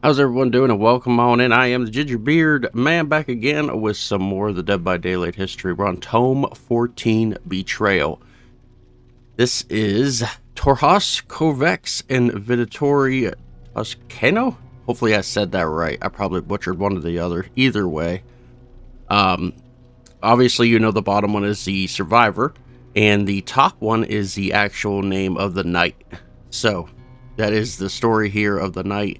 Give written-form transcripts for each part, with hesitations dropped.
How's everyone doing? And welcome on in. I am the Gingerbeerdman back again with some more of the Dead by Daylight history. We're on Tome 14, Betrayal. This is Torhas Kovex and Vidatori Toscano? Hopefully I said that right. I probably butchered one or the other. Either way. Obviously, you know the bottom one is the survivor, and the top one is the actual name of the knight. So, that is the story here of the knight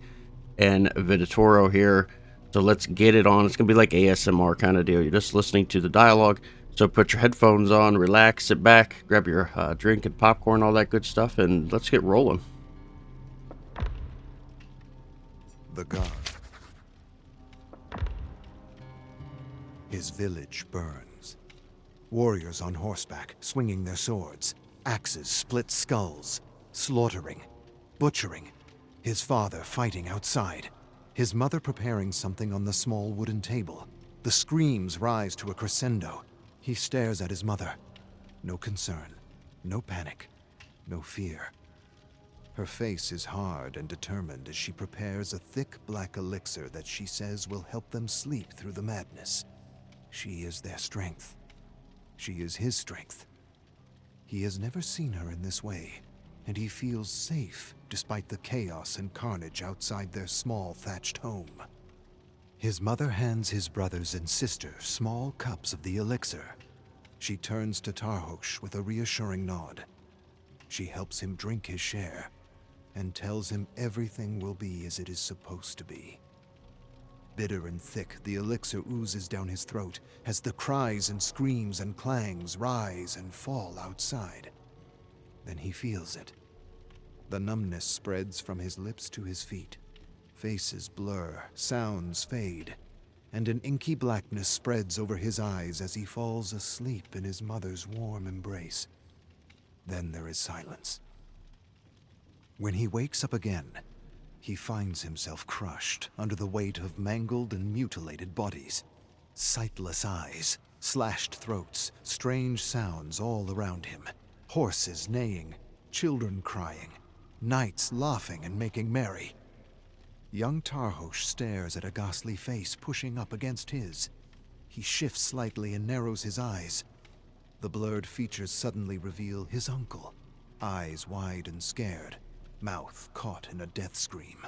and Viditoro here. So let's get it on. It's gonna be like ASMR kind of deal. You're just listening to the dialogue. So put your headphones on, relax, sit back, grab your drink and popcorn, all that good stuff, and let's get rolling. The god. His village burns. Warriors on horseback, swinging their swords. Axes split skulls. Slaughtering. Butchering. His father fighting outside. His mother preparing something on the small wooden table. The screams rise to a crescendo. He stares at his mother. No concern. No panic. No fear. Her face is hard and determined as she prepares a thick black elixir that she says will help them sleep through the madness. She is their strength. She is his strength. He has never seen her in this way, and he feels safe despite the chaos and carnage outside their small thatched home. His mother hands his brothers and sister small cups of the elixir. She turns to Tarhosh with a reassuring nod. She helps him drink his share and tells him everything will be as it is supposed to be. Bitter and thick, the elixir oozes down his throat as the cries and screams and clangs rise and fall outside. Then he feels it. The numbness spreads from his lips to his feet. Faces blur, sounds fade, and an inky blackness spreads over his eyes as he falls asleep in his mother's warm embrace. Then there is silence. When he wakes up again, he finds himself crushed under the weight of mangled and mutilated bodies. Sightless eyes, slashed throats, strange sounds all around him. Horses neighing, children crying, knights laughing and making merry. Young Tarhosh stares at a ghastly face pushing up against his. He shifts slightly and narrows his eyes. The blurred features suddenly reveal his uncle, eyes wide and scared, mouth caught in a death scream.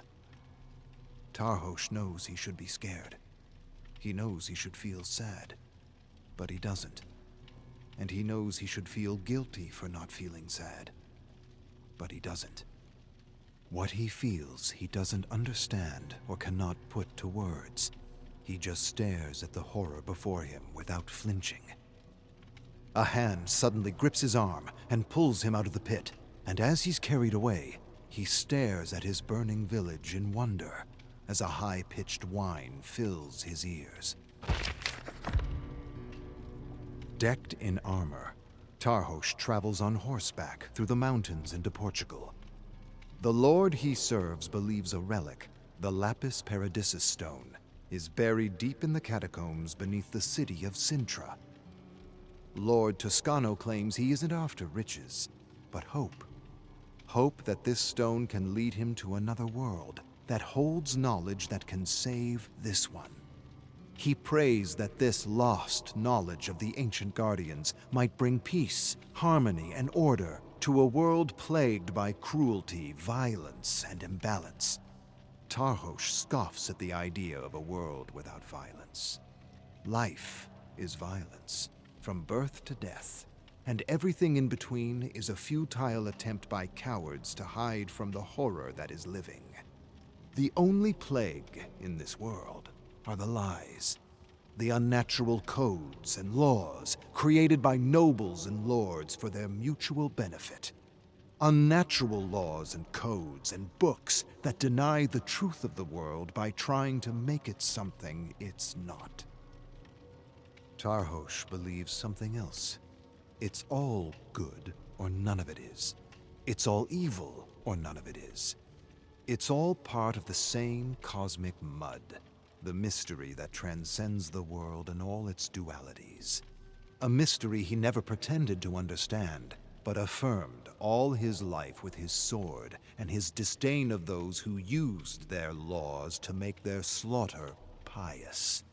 Tarhosh knows he should be scared. He knows he should feel sad, but he doesn't. And he knows he should feel guilty for not feeling sad, but he doesn't. What he feels, he doesn't understand or cannot put to words. He just stares at the horror before him without flinching. A hand suddenly grips his arm and pulls him out of the pit, and as he's carried away, he stares at his burning village in wonder as a high-pitched whine fills his ears. Decked in armor, Tarhosh travels on horseback through the mountains into Portugal. The lord he serves believes a relic, the Lapis Paradisus stone, is buried deep in the catacombs beneath the city of Sintra. Lord Toscano claims he isn't after riches, but hope. Hope that this stone can lead him to another world that holds knowledge that can save this one. He prays that this lost knowledge of the ancient guardians might bring peace, harmony, and order to a world plagued by cruelty, violence, and imbalance. Tarhosh scoffs at the idea of a world without violence. Life is violence, from birth to death, and everything in between is a futile attempt by cowards to hide from the horror that is living. The only plague in this world are the lies, the unnatural codes and laws created by nobles and lords for their mutual benefit. Unnatural laws and codes and books that deny the truth of the world by trying to make it something it's not. Tarhosh believes something else. It's all good or none of it is. It's all evil or none of it is. It's all part of the same cosmic mud, the mystery that transcends the world and all its dualities. A mystery he never pretended to understand, but affirmed all his life with his sword and his disdain of those who used their laws to make their slaughter pious.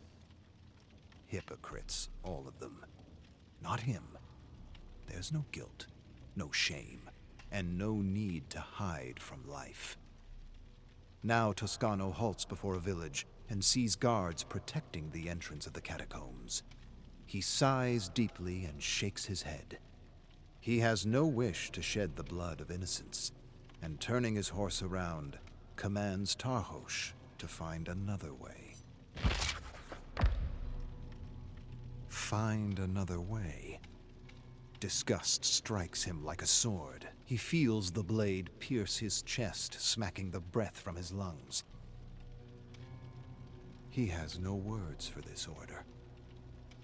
Hypocrites, all of them. Not him. There's no guilt, no shame, and no need to hide from life. Now Toscano halts before a village and sees guards protecting the entrance of the catacombs. He sighs deeply and shakes his head. He has no wish to shed the blood of innocents, and turning his horse around, commands Tarhosh to find another way. Find another way. Disgust strikes him like a sword. He feels the blade pierce his chest, smacking the breath from his lungs. He has no words for this order.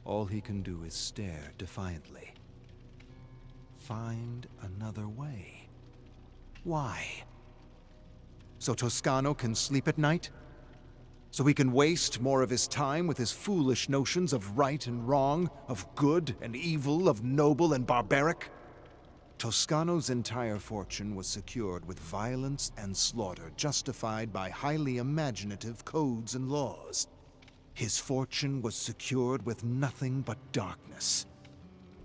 All he can do is stare defiantly. Find another way. Why? So Toscano can sleep at night? So he can waste more of his time with his foolish notions of right and wrong, of good and evil, of noble and barbaric? Toscano's entire fortune was secured with violence and slaughter, justified by highly imaginative codes and laws. His fortune was secured with nothing but darkness.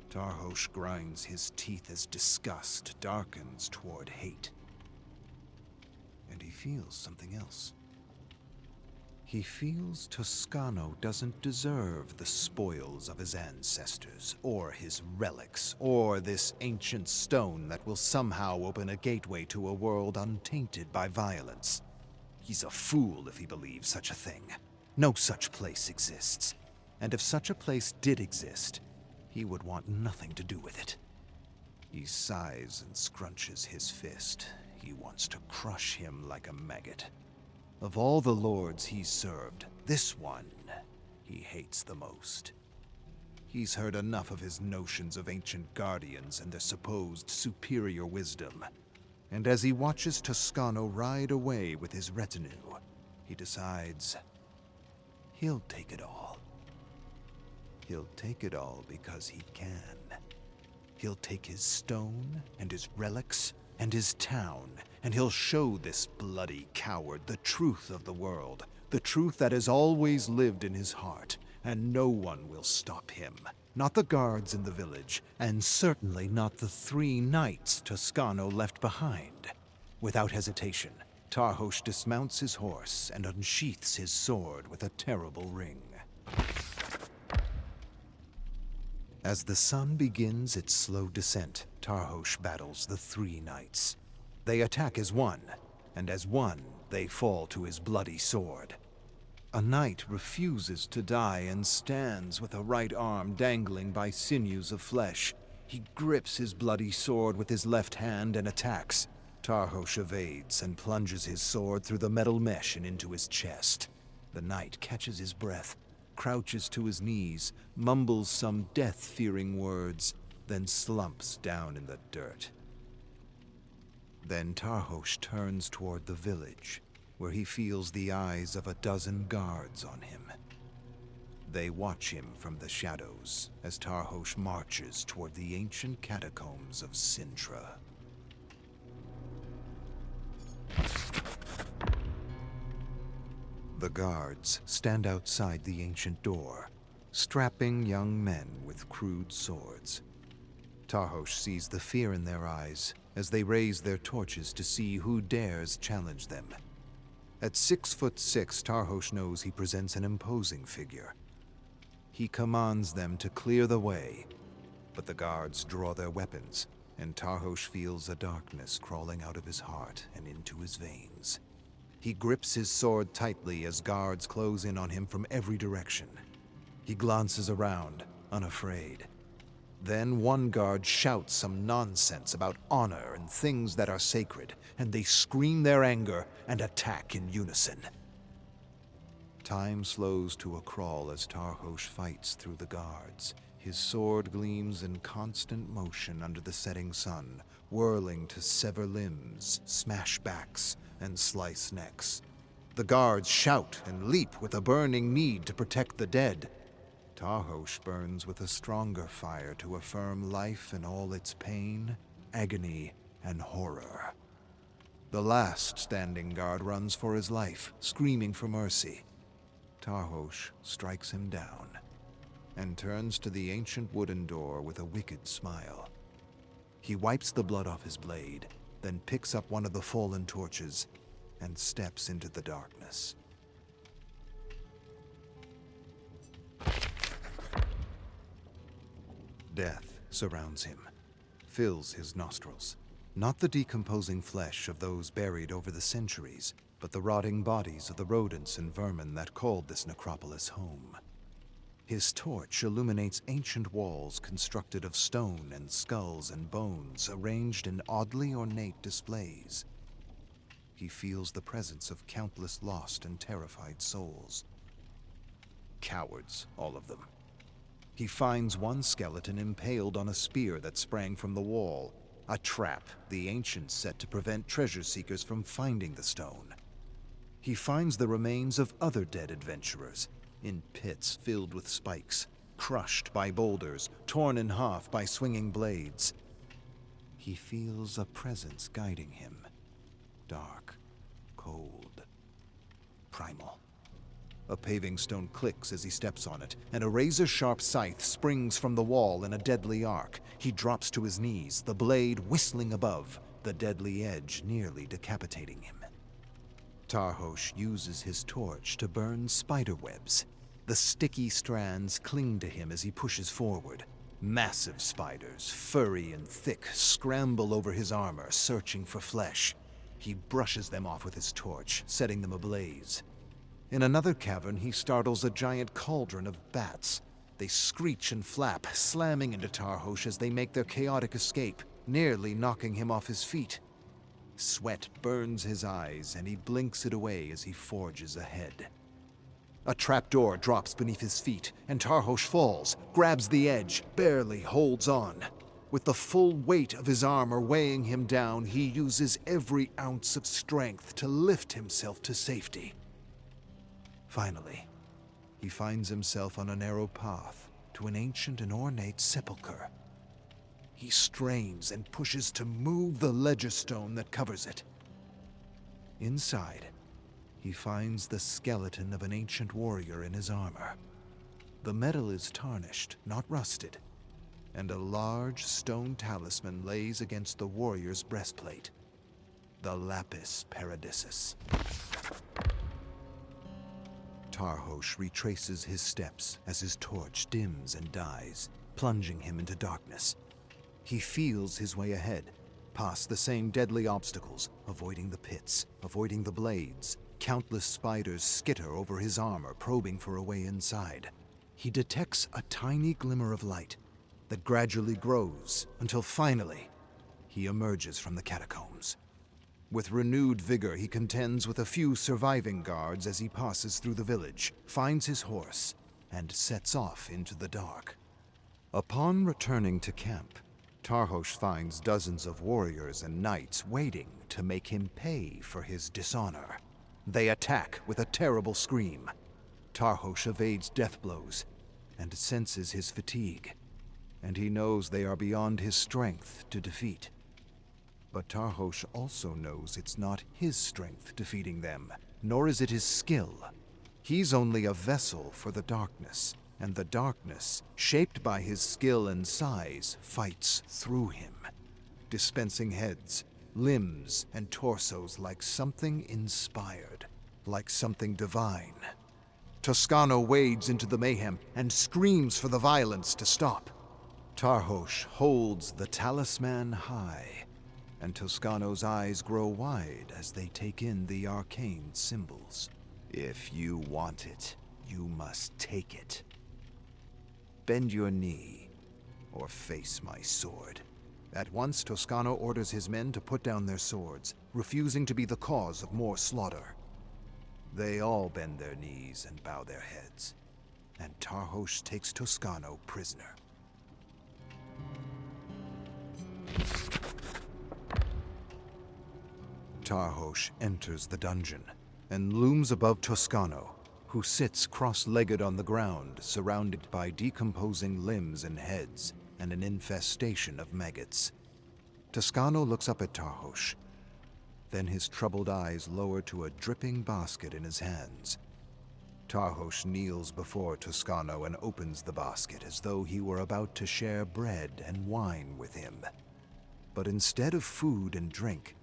Tarhosh grinds his teeth as disgust darkens toward hate. And he feels something else. He feels Toscano doesn't deserve the spoils of his ancestors, or his relics, or this ancient stone that will somehow open a gateway to a world untainted by violence. He's a fool if he believes such a thing. No such place exists. And if such a place did exist, he would want nothing to do with it. He sighs and scrunches his fist. He wants to crush him like a maggot. Of all the lords he's served, this one he hates the most. He's heard enough of his notions of ancient guardians and their supposed superior wisdom. And as he watches Toscano ride away with his retinue, he decides he'll take it all. He'll take it all because he can. He'll take his stone and his relics and his town, and he'll show this bloody coward the truth of the world, the truth that has always lived in his heart, and no one will stop him. Not the guards in the village, and certainly not the 3 knights Toscano left behind. Without hesitation, Tarhosh dismounts his horse and unsheaths his sword with a terrible ring. As the sun begins its slow descent, Tarhosh battles the 3 knights. They attack as one, and as one, they fall to his bloody sword. A knight refuses to die and stands with a right arm dangling by sinews of flesh. He grips his bloody sword with his left hand and attacks. Tarhosh evades and plunges his sword through the metal mesh and into his chest. The knight catches his breath, crouches to his knees, mumbles some death-fearing words, then slumps down in the dirt. Then Tarhosh turns toward the village, where he feels the eyes of a dozen guards on him. They watch him from the shadows as Tarhosh marches toward the ancient catacombs of Sintra. The guards stand outside the ancient door, strapping young men with crude swords. Tarhosh sees the fear in their eyes as they raise their torches to see who dares challenge them. At 6'6", Tarhosh knows he presents an imposing figure. He commands them to clear the way, but the guards draw their weapons, and Tarhosh feels a darkness crawling out of his heart and into his veins. He grips his sword tightly as guards close in on him from every direction. He glances around, unafraid. Then one guard shouts some nonsense about honor and things that are sacred, and they scream their anger and attack in unison. Time slows to a crawl as Tarhosh fights through the guards. His sword gleams in constant motion under the setting sun, whirling to sever limbs, smash backs, and slice necks. The guards shout and leap with a burning need to protect the dead. Tarhosh burns with a stronger fire to affirm life in all its pain agony and horror. The last standing guard runs for his life, screaming for mercy. Tarhosh strikes him down and turns to the ancient wooden door with a wicked smile. He wipes the blood off his blade, then picks up one of the fallen torches and steps into the darkness. Death surrounds him, fills his nostrils. Not the decomposing flesh of those buried over the centuries, but the rotting bodies of the rodents and vermin that called this necropolis home. His torch illuminates ancient walls constructed of stone and skulls and bones arranged in oddly ornate displays. He feels the presence of countless lost and terrified souls. Cowards, all of them. He finds one skeleton impaled on a spear that sprang from the wall, a trap the ancients set to prevent treasure seekers from finding the stone. He finds the remains of other dead adventurers, in pits filled with spikes, crushed by boulders, torn in half by swinging blades. He feels a presence guiding him, dark, cold, primal. A paving stone clicks as he steps on it, and a razor-sharp scythe springs from the wall in a deadly arc. He drops to his knees, the blade whistling above, the deadly edge nearly decapitating him. Tarhosh uses his torch to burn spiderwebs. The sticky strands cling to him as he pushes forward. Massive spiders, furry and thick, scramble over his armor, searching for flesh. He brushes them off with his torch, setting them ablaze. In another cavern, he startles a giant cauldron of bats. They screech and flap, slamming into Tarhosh as they make their chaotic escape, nearly knocking him off his feet. Sweat burns his eyes, and he blinks it away as he forges ahead. A trapdoor drops beneath his feet, and Tarhosh falls, grabs the edge, barely holds on. With the full weight of his armor weighing him down, he uses every ounce of strength to lift himself to safety. Finally, he finds himself on a narrow path to an ancient and ornate sepulchre. He strains and pushes to move the ledger stone that covers it. Inside, he finds the skeleton of an ancient warrior in his armor. The metal is tarnished, not rusted, and a large stone talisman lays against the warrior's breastplate, the lapis paradissus. Tarhosh retraces his steps as his torch dims and dies, plunging him into darkness. He feels his way ahead, past the same deadly obstacles, avoiding the pits, avoiding the blades. Countless spiders skitter over his armor, probing for a way inside. He detects a tiny glimmer of light that gradually grows until finally he emerges from the catacombs. With renewed vigor, he contends with a few surviving guards as he passes through the village, finds his horse, and sets off into the dark. Upon returning to camp, Tarhosh finds dozens of warriors and knights waiting to make him pay for his dishonor. They attack with a terrible scream. Tarhosh evades death blows and senses his fatigue, and he knows they are beyond his strength to defeat. But Tarhosh also knows it's not his strength defeating them, nor is it his skill. He's only a vessel for the darkness, and the darkness, shaped by his skill and size, fights through him, dispensing heads, limbs, and torsos like something inspired, like something divine. Toscano wades into the mayhem and screams for the violence to stop. Tarhosh holds the talisman high, and Toscano's eyes grow wide as they take in the arcane symbols. If you want it, you must take it. Bend your knee, or face my sword. At once, Toscano orders his men to put down their swords, refusing to be the cause of more slaughter. They all bend their knees and bow their heads, and Tarhosh takes Toscano prisoner. Tarhosh enters the dungeon and looms above Toscano, who sits cross-legged on the ground, surrounded by decomposing limbs and heads and an infestation of maggots. Toscano looks up at Tarhosh. Then his troubled eyes lower to a dripping basket in his hands. Tarhosh kneels before Toscano and opens the basket as though he were about to share bread and wine with him. But instead of food and drink,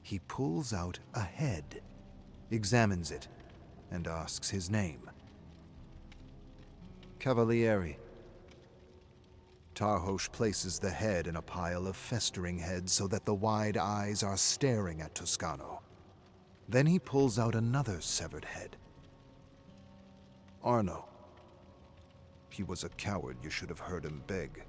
he pulls out a head, examines it, and asks his name. Cavalieri. Tarhosh places the head in a pile of festering heads so that the wide eyes are staring at Toscano. Then he pulls out another severed head. Arno. He was a coward, you should have heard him beg.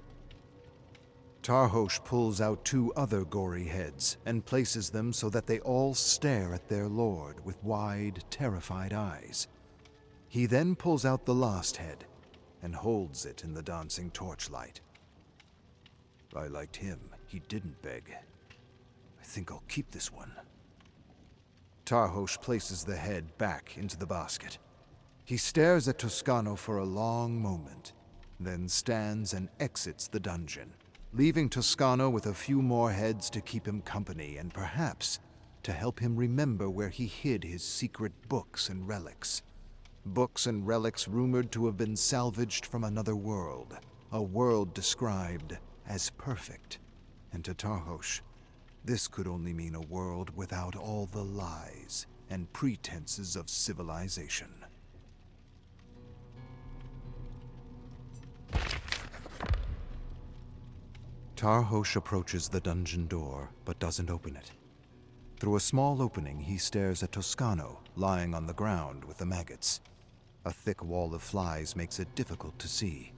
Tarhosh pulls out two other gory heads and places them so that they all stare at their lord with wide, terrified eyes. He then pulls out the last head and holds it in the dancing torchlight. I liked him. He didn't beg. I think I'll keep this one. Tarhosh places the head back into the basket. He stares at Toscano for a long moment, then stands and exits the dungeon, leaving Toscano with a few more heads to keep him company and perhaps to help him remember where he hid his secret books and relics. Books and relics rumored to have been salvaged from another world, a world described as perfect. And to Tarhosh, this could only mean a world without all the lies and pretenses of civilization. Tarhosh approaches the dungeon door, but doesn't open it. Through a small opening, he stares at Toscano, lying on the ground with the maggots. A thick wall of flies makes it difficult to see.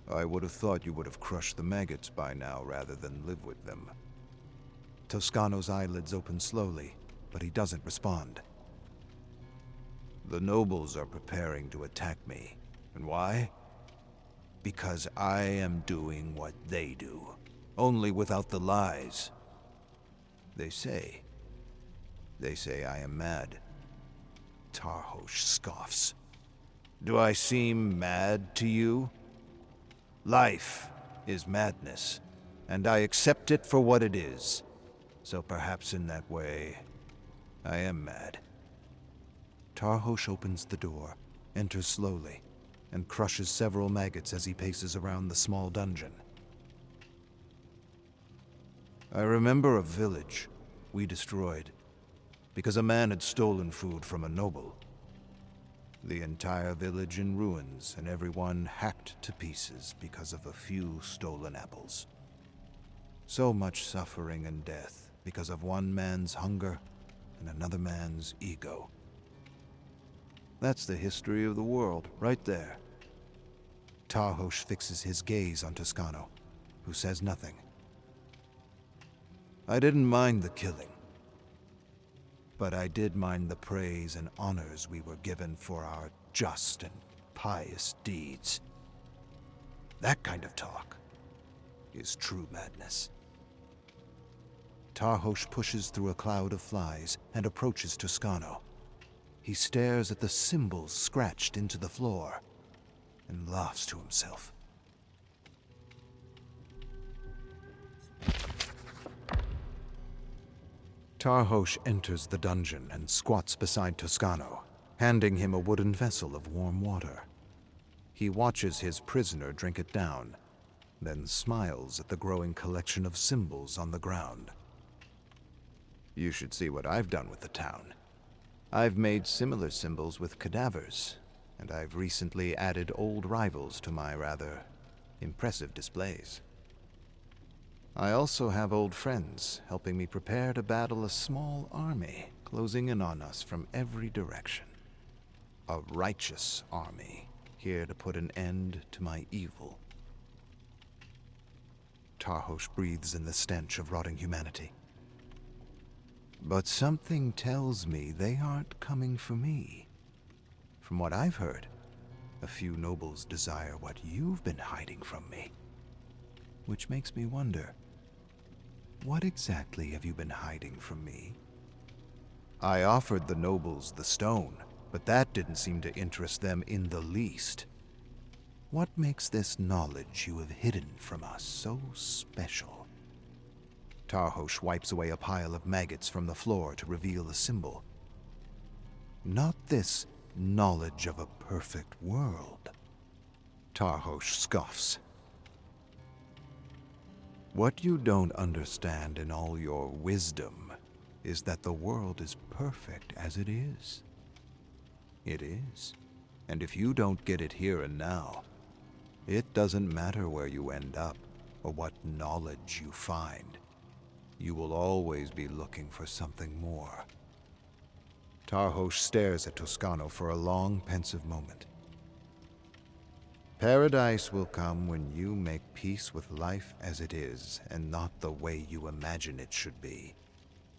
I would have thought you would have crushed the maggots by now rather than live with them. Toscano's eyelids open slowly, but he doesn't respond. The nobles are preparing to attack me. And why? Because I am doing what they do, only without the lies. They say I am mad. Tarhosh scoffs. Do I seem mad to you? Life is madness, and I accept it for what it is. So perhaps in that way, I am mad. Tarhosh opens the door, enters slowly, and crushes several maggots as he paces around the small dungeon. I remember a village we destroyed because a man had stolen food from a noble. The entire village in ruins and everyone hacked to pieces because of a few stolen apples. So much suffering and death because of one man's hunger and another man's ego. That's the history of the world, right there. Tarhosh fixes his gaze on Toscano, who says nothing. I didn't mind the killing, but I did mind the praise and honors we were given for our just and pious deeds. That kind of talk is true madness. Tarhosh pushes through a cloud of flies and approaches Toscano. He stares at the symbols scratched into the floor and laughs to himself. Tarhosh enters the dungeon and squats beside Toscano, handing him a wooden vessel of warm water. He watches his prisoner drink it down, then smiles at the growing collection of symbols on the ground. You should see what I've done with the town. I've made similar symbols with cadavers, and I've recently added old rivals to my rather impressive displays. I also have old friends helping me prepare to battle a small army closing in on us from every direction. A righteous army, here to put an end to my evil. Tarhosh breathes in the stench of rotting humanity. But something tells me they aren't coming for me. From what I've heard, a few nobles desire what you've been hiding from me. Which makes me wonder, what exactly have you been hiding from me? I offered the nobles the stone, but that didn't seem to interest them in the least. What makes this knowledge you have hidden from us so special? Tarhosh wipes away a pile of maggots from the floor to reveal a symbol. Not this knowledge of a perfect world. Tarhosh scoffs. What you don't understand in all your wisdom is that the world is perfect as it is. It is. And if you don't get it here and now, it doesn't matter where you end up or what knowledge you find. You will always be looking for something more. Tarhosh stares at Toscano for a long, pensive moment. Paradise will come when you make peace with life as it is, and not the way you imagine it should be.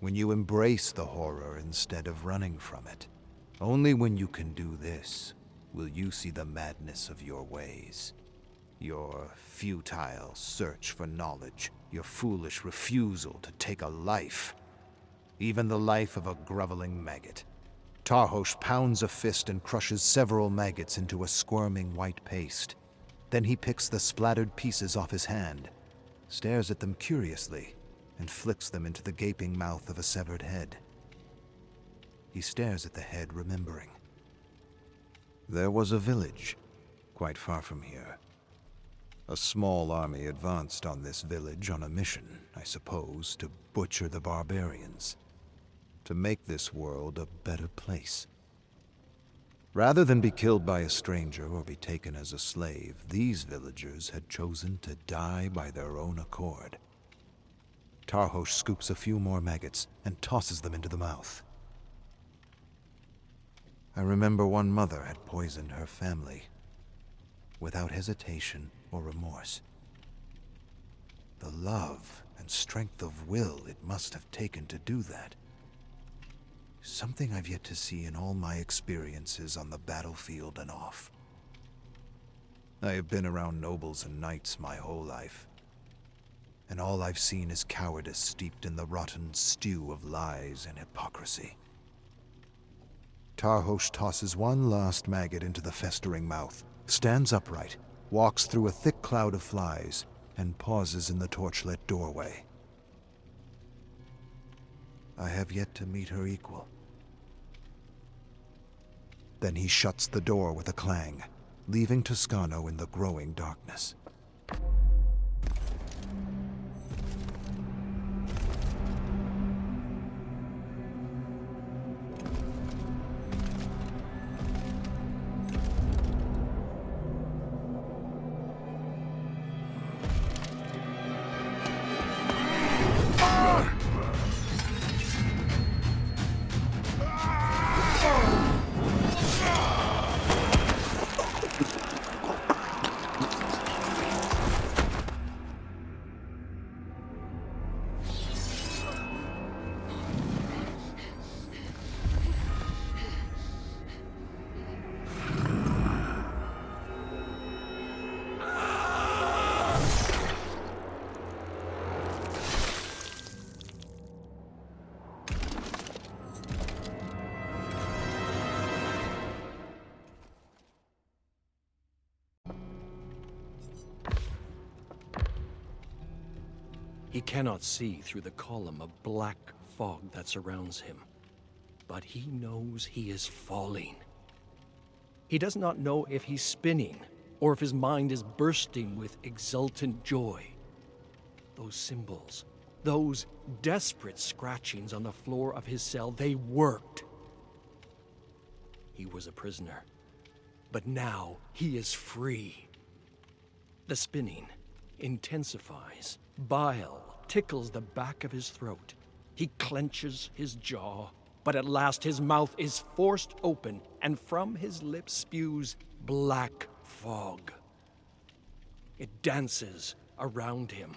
When you embrace the horror instead of running from it. Only when you can do this will you see the madness of your ways. Your futile search for knowledge, your foolish refusal to take a life. Even the life of a groveling maggot. Tarhosh pounds a fist and crushes several maggots into a squirming white paste. Then he picks the splattered pieces off his hand, stares at them curiously, and flicks them into the gaping mouth of a severed head. He stares at the head, remembering. There was a village, quite far from here. A small army advanced on this village on a mission, I suppose, to butcher the barbarians. To make this world a better place. Rather than be killed by a stranger or be taken as a slave, these villagers had chosen to die by their own accord. Tarhosh scoops a few more maggots and tosses them into the mouth. I remember one mother had poisoned her family, without hesitation or remorse. The love and strength of will it must have taken to do that. Something I've yet to see in all my experiences on the battlefield and off. I have been around nobles and knights my whole life, and all I've seen is cowardice steeped in the rotten stew of lies and hypocrisy. Tarhosh tosses one last maggot into the festering mouth, stands upright, walks through a thick cloud of flies, and pauses in the torchlit doorway. I have yet to meet her equal. Then he shuts the door with a clang, leaving Toscano in the growing darkness. He cannot see through the column of black fog that surrounds him, but he knows he is falling. He does not know if he's spinning or if his mind is bursting with exultant joy. Those symbols, those desperate scratchings on the floor of his cell, they worked. He was a prisoner, but now he is free. The spinning intensifies. Bile tickles the back of his throat. He clenches his jaw, but at last his mouth is forced open, and from his lips spews black fog. It dances around him,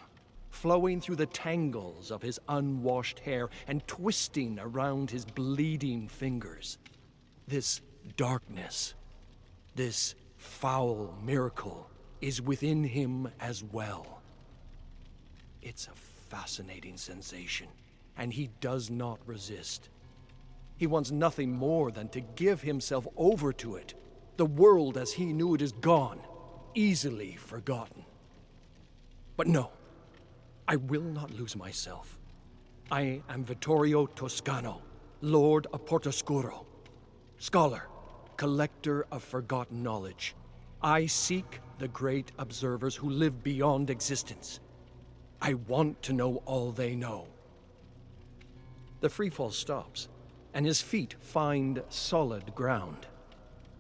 flowing through the tangles of his unwashed hair and twisting around his bleeding fingers. This darkness, this foul miracle, is within him as well. It's a fascinating sensation, and he does not resist. He wants nothing more than to give himself over to it. The world as he knew it is gone. easily forgotten. But no, I will not lose myself. I am Vittorio Toscano, Lord of Portoscuro, scholar, collector of forgotten knowledge. I seek the great observers who live beyond existence. I want to know all they know. The freefall stops, and his feet find solid ground.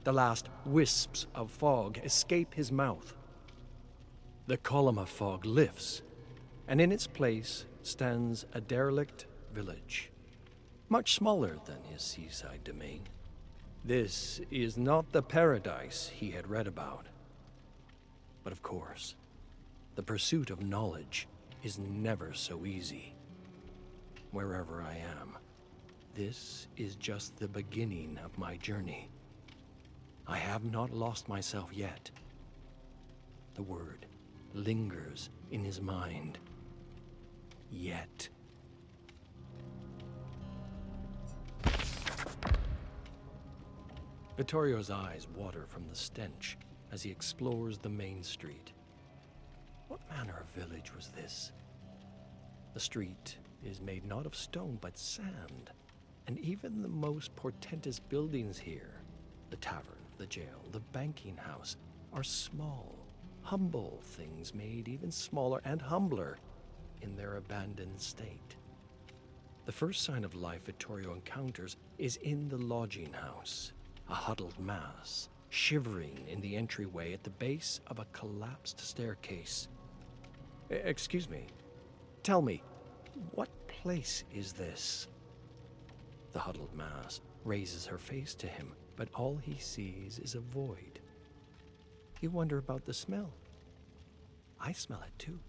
The last wisps of fog escape his mouth. The column of fog lifts, and in its place stands a derelict village, much smaller than his seaside domain. This is not the paradise he had read about. But of course, the pursuit of knowledge is never so easy. Wherever I am, this is just the beginning of my journey. I have not lost myself yet. The word lingers in his mind. Yet. Vittorio's eyes water from the stench as he explores the main street. What manner of village was this? The street is made not of stone but sand, and even the most portentous buildings here, the tavern, the jail, the banking house, are small, humble things made even smaller and humbler in their abandoned state. The first sign of life Vittorio encounters is in the lodging house, a huddled mass, shivering in the entryway at the base of a collapsed staircase. Excuse me. Tell me, what place is this? The huddled mass raises her face to him, but all he sees is a void. You wonder about the smell. I smell it too.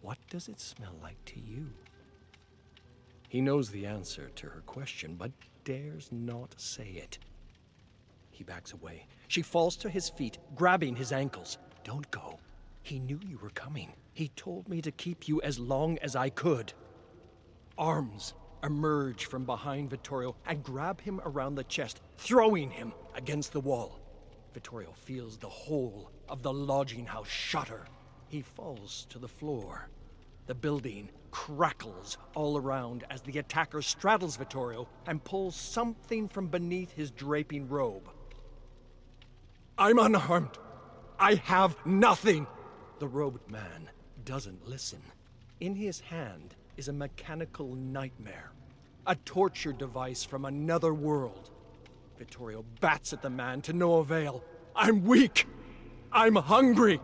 What does it smell like to you? He knows the answer to her question, but dares not say it. He backs away. She falls to his feet, grabbing his ankles. Don't go. He knew you were coming. He told me to keep you as long as I could. Arms emerge from behind Vittorio and grab him around the chest, throwing him against the wall. Vittorio feels the whole of the lodging house shudder. He falls to the floor. The building crackles all around as the attacker straddles Vittorio and pulls something from beneath his draping robe. I'm unarmed. I have nothing. The robed man doesn't listen. In his hand is a mechanical nightmare, a torture device from another world. Vittorio bats at the man to no avail. I'm weak. I'm hungry.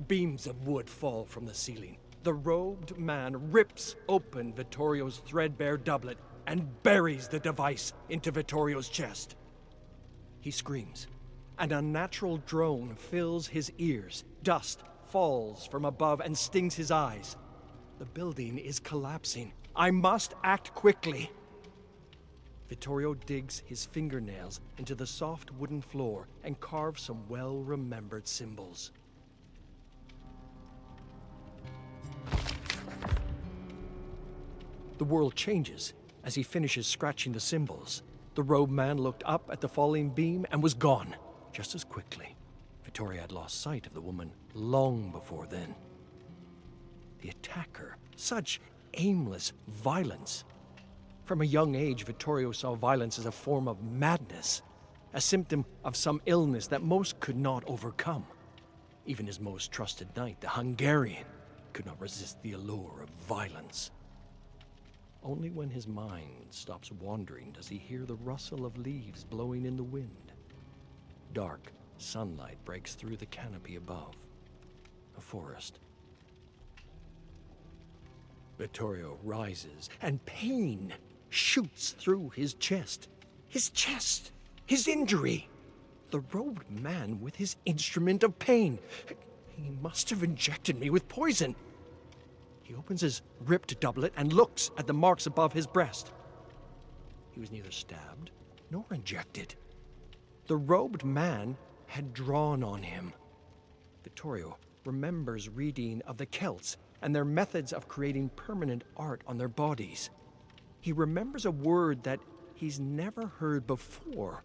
Beams of wood fall from the ceiling. The robed man rips open Vittorio's threadbare doublet and buries the device into Vittorio's chest. He screams. An unnatural drone fills his ears. Dust falls from above and stings his eyes. The building is collapsing. I must act quickly. Vittorio digs his fingernails into the soft wooden floor and carves some well-remembered symbols. The world changes as he finishes scratching the symbols. The robed man looked up at the falling beam and was gone, just as quickly. Vittorio had lost sight of the woman long before then. The attacker, such aimless violence. From a young age, Vittorio saw violence as a form of madness, a symptom of some illness that most could not overcome. Even his most trusted knight, the Hungarian, could not resist the allure of violence. Only when his mind stops wandering does he hear the rustle of leaves blowing in the wind. Dark sunlight breaks through the canopy above. A forest. Vittorio rises, and pain shoots through his chest. His chest! His injury! The robed man with his instrument of pain. He must have injected me with poison. He opens his ripped doublet and looks at the marks above his breast. He was neither stabbed nor injected. The robed man had drawn on him. Vittorio remembers reading of the Celts and their methods of creating permanent art on their bodies. He remembers a word that he's never heard before,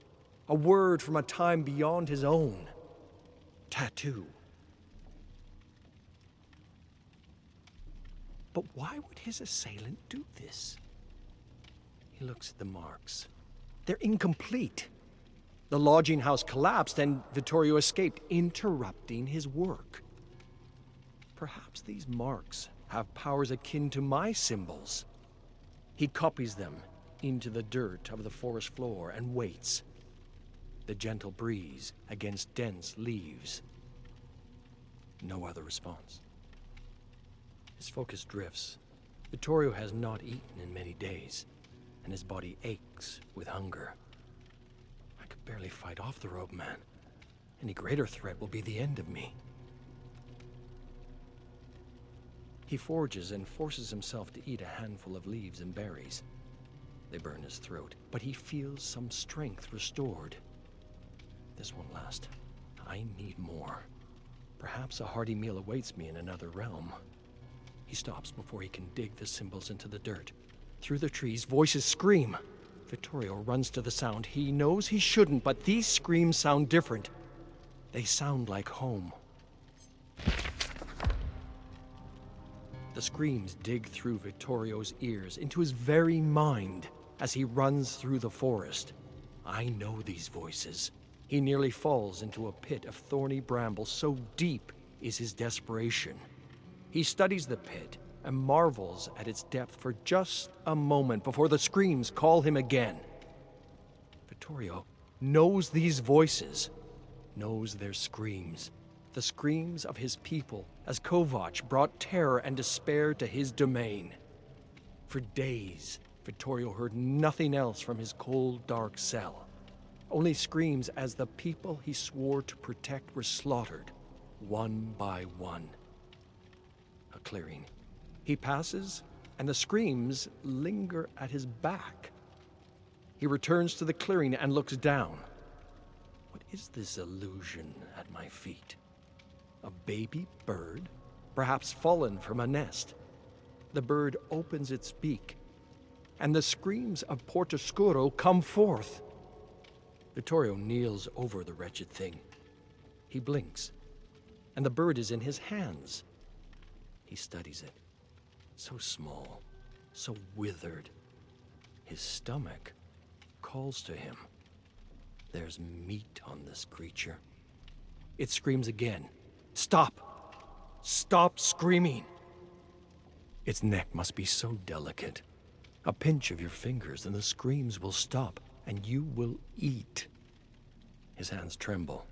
a word from a time beyond his own. tattoo. But why would his assailant do this? He looks at the marks. They're incomplete. The lodging house collapsed and Vittorio escaped, interrupting his work. Perhaps these marks have powers akin to my symbols. He copies them into the dirt of the forest floor and waits. The gentle breeze against dense leaves. No other response. His focus drifts. Vittorio has not eaten in many days, and his body aches with hunger. I could barely fight off the rope man. Any greater threat will be the end of me. He forges and forces himself to eat a handful of leaves and berries. They burn his throat, but he feels some strength restored. This won't last. I need more. Perhaps a hearty meal awaits me in another realm. He stops before he can dig the symbols into the dirt. Through the trees, voices scream. Vittorio runs to the sound. He knows he shouldn't, but these screams sound different. They sound like home. The screams dig through Vittorio's ears, into his very mind, as he runs through the forest. I know these voices. He nearly falls into a pit of thorny bramble, so deep is his desperation. He studies the pit and marvels at its depth for just a moment before the screams call him again. Vittorio knows these voices, knows their screams, the screams of his people as Kovac brought terror and despair to his domain. For days, Vittorio heard nothing else from his cold, dark cell. Only screams as the people he swore to protect were slaughtered, one by one. A clearing. He passes, and the screams linger at his back. He returns to the clearing and looks down. What is this illusion at my feet? A baby bird, perhaps fallen from a nest. The bird opens its beak, and the screams of Portoscuro come forth. Vittorio kneels over the wretched thing. He blinks, and the bird is in his hands. He studies it. So small, so withered. His stomach calls to him. There's meat on this creature. It screams again. Stop! Stop screaming! Its neck must be so delicate. A pinch of your fingers and the screams will stop, and you will eat. His hands tremble.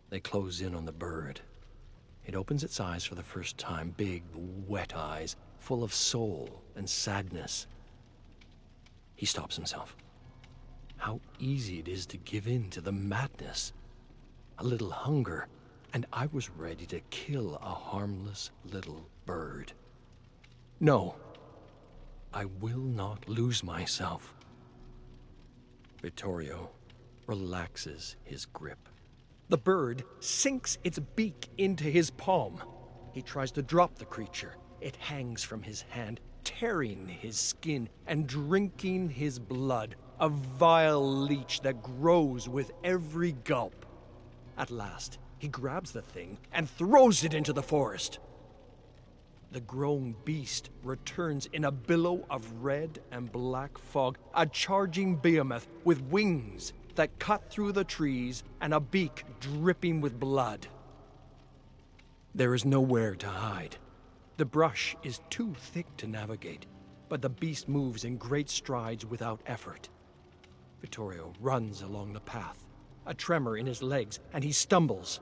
They close in on the bird. It opens its eyes for the first time, big, wet eyes, full of soul and sadness. He stops himself. How easy it is to give in to the madness. A little hunger, and I was ready to kill a harmless little bird. No, I will not lose myself. Vittorio relaxes his grip. The bird sinks its beak into his palm. He tries to drop the creature. It hangs from his hand, tearing his skin and drinking his blood, a vile leech that grows with every gulp. At last, he grabs the thing and throws it into the forest. The grown beast returns in a billow of red and black fog, a charging behemoth with wings that cut through the trees and a beak dripping with blood. There is nowhere to hide. The brush is too thick to navigate, but the beast moves in great strides without effort. Vittorio runs along the path, a tremor in his legs, and he stumbles.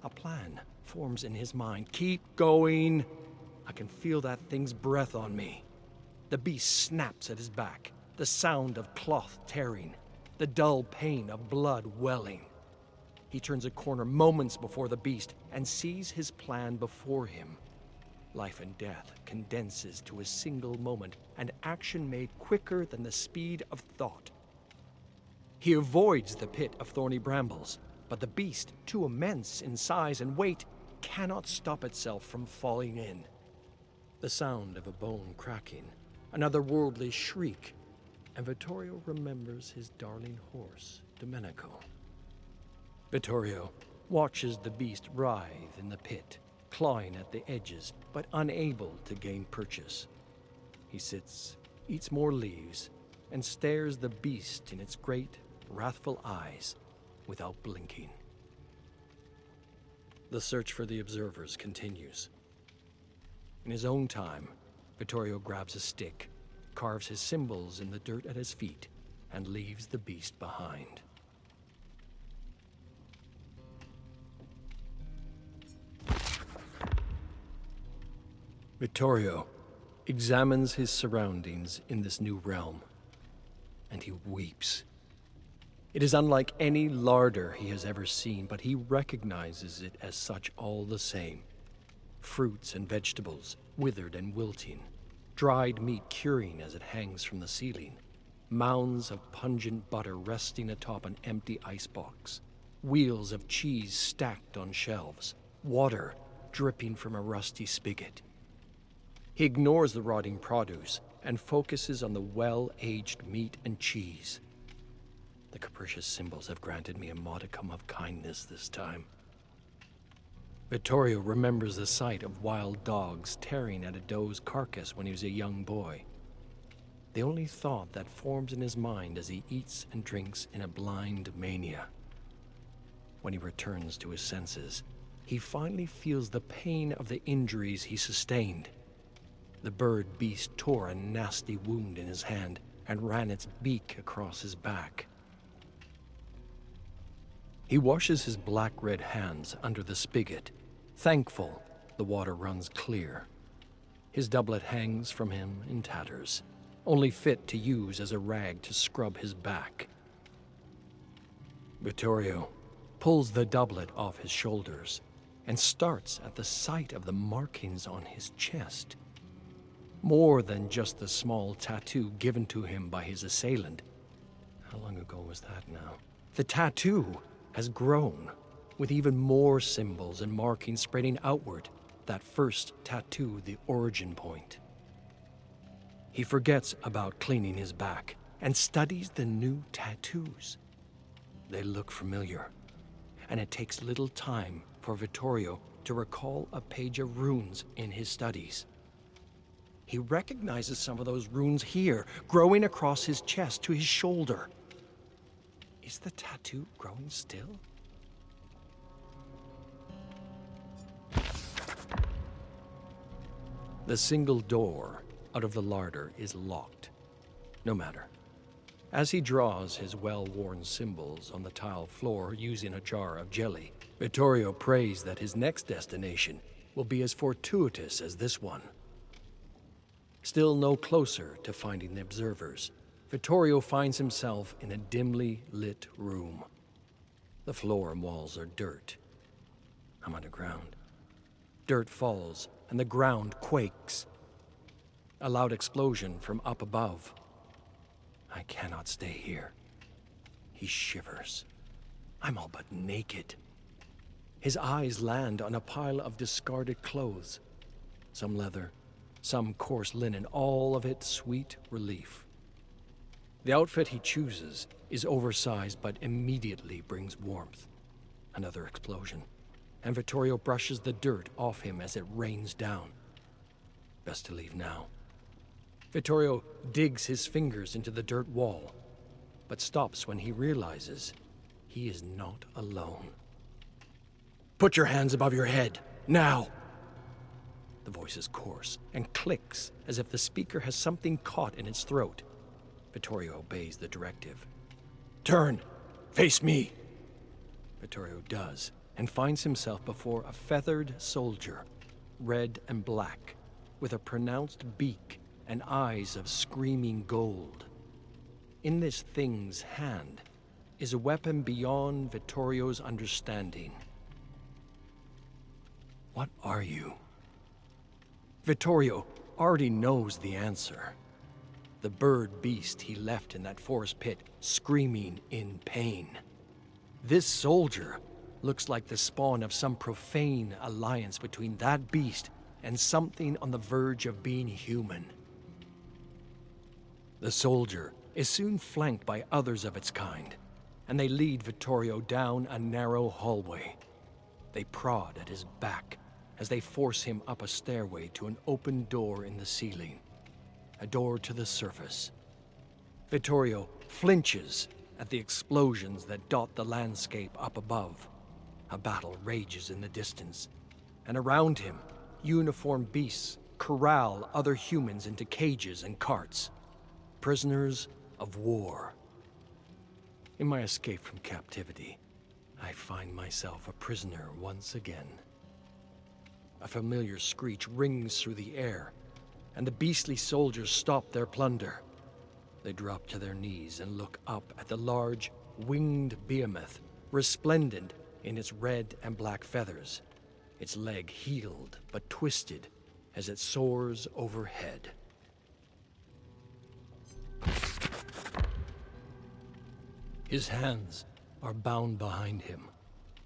A plan forms in his mind. Keep going. I can feel that thing's breath on me. The beast snaps at his back, the sound of cloth tearing, the dull pain of blood welling. He turns a corner moments before the beast and sees his plan before him. Life and death condenses to a single moment, and action made quicker than the speed of thought. He avoids the pit of thorny brambles, but the beast, too immense in size and weight, cannot stop itself from falling in. The sound of a bone cracking, an otherworldly shriek, and Vittorio remembers his darling horse, Domenico. Vittorio watches the beast writhe in the pit, clawing at the edges, but unable to gain purchase. He sits, eats more leaves, and stares the beast in its great, wrathful eyes without blinking. The search for the observers continues. In his own time, Vittorio grabs a stick, carves his symbols in the dirt at his feet, and leaves the beast behind. Vittorio examines his surroundings in this new realm, and he weeps. It is unlike any larder he has ever seen, but he recognizes it as such all the same. Fruits and vegetables, withered and wilting, dried meat curing as it hangs from the ceiling, mounds of pungent butter resting atop an empty icebox, wheels of cheese stacked on shelves, water dripping from a rusty spigot. He ignores the rotting produce and focuses on the well-aged meat and cheese. The capricious symbols have granted me a modicum of kindness this time. Vittorio remembers the sight of wild dogs tearing at a doe's carcass when he was a young boy. The only thought that forms in his mind as he eats and drinks in a blind mania. When he returns to his senses, he finally feels the pain of the injuries he sustained. The bird beast tore a nasty wound in his hand and ran its beak across his back. He washes his black-red hands under the spigot, thankful the water runs clear. His doublet hangs from him in tatters, only fit to use as a rag to scrub his back. Vittorio pulls the doublet off his shoulders and starts at the sight of the markings on his chest. More than just the small tattoo given to him by his assailant. How long ago was that now? The tattoo has grown, with even more symbols and markings spreading outward, that first tattoo the origin point. He forgets about cleaning his back and studies the new tattoos. They look familiar, and it takes little time for Vittorio to recall a page of runes in his studies. He recognizes some of those runes here, growing across his chest to his shoulder. Is the tattoo growing still? The single door out of the larder is locked. No matter. As he draws his well-worn symbols on the tile floor using a jar of jelly, Vittorio prays that his next destination will be as fortuitous as this one. Still no closer to finding the observers, Vittorio finds himself in a dimly lit room. The floor and walls are dirt. I'm underground. Dirt falls, and the ground quakes. A loud explosion from up above. I cannot stay here. He shivers. I'm all but naked. His eyes land on a pile of discarded clothes. Some leather, some coarse linen, all of it sweet relief. The outfit he chooses is oversized but immediately brings warmth. Another explosion, and Vittorio brushes the dirt off him as it rains down. Best to leave now. Vittorio digs his fingers into the dirt wall, but stops when he realizes he is not alone. Put your hands above your head, now! The voice is coarse and clicks as if the speaker has something caught in its throat. Vittorio obeys the directive. Turn! Face me! Vittorio does, and finds himself before a feathered soldier, red and black, with a pronounced beak and eyes of screaming gold. In this thing's hand is a weapon beyond Vittorio's understanding. What are you? Vittorio already knows the answer. The bird beast he left in that forest pit, screaming in pain. This soldier looks like the spawn of some profane alliance between that beast and something on the verge of being human. The soldier is soon flanked by others of its kind, and they lead Vittorio down a narrow hallway. They prod at his back as they force him up a stairway to an open door in the ceiling. A door to the surface. Vittorio flinches at the explosions that dot the landscape up above. A battle rages in the distance, and around him, uniformed beasts corral other humans into cages and carts. Prisoners of war. In my escape from captivity, I find myself a prisoner once again. A familiar screech rings through the air, and the beastly soldiers stop their plunder. They drop to their knees and look up at the large, winged behemoth, resplendent in its red and black feathers, its leg healed but twisted as it soars overhead. His hands are bound behind him,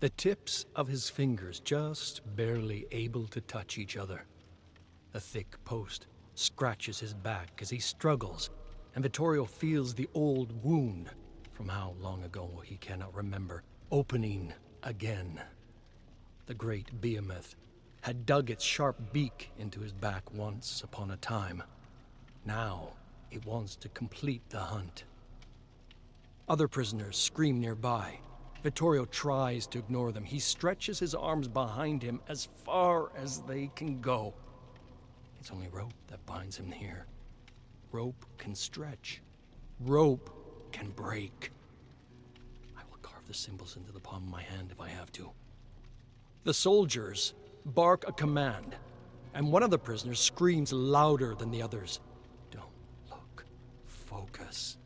the tips of his fingers just barely able to touch each other. A thick post scratches his back as he struggles, and Vittorio feels the old wound from how long ago he cannot remember opening again. The great behemoth had dug its sharp beak into his back once upon a time. Now it wants to complete the hunt. Other prisoners scream nearby. Vittorio tries to ignore them. He stretches his arms behind him as far as they can go. It's only rope that binds him here. Rope can stretch. Rope can break. I will carve the symbols into the palm of my hand if I have to. The soldiers bark a command, and one of the prisoners screams louder than the others. Don't look. Focus.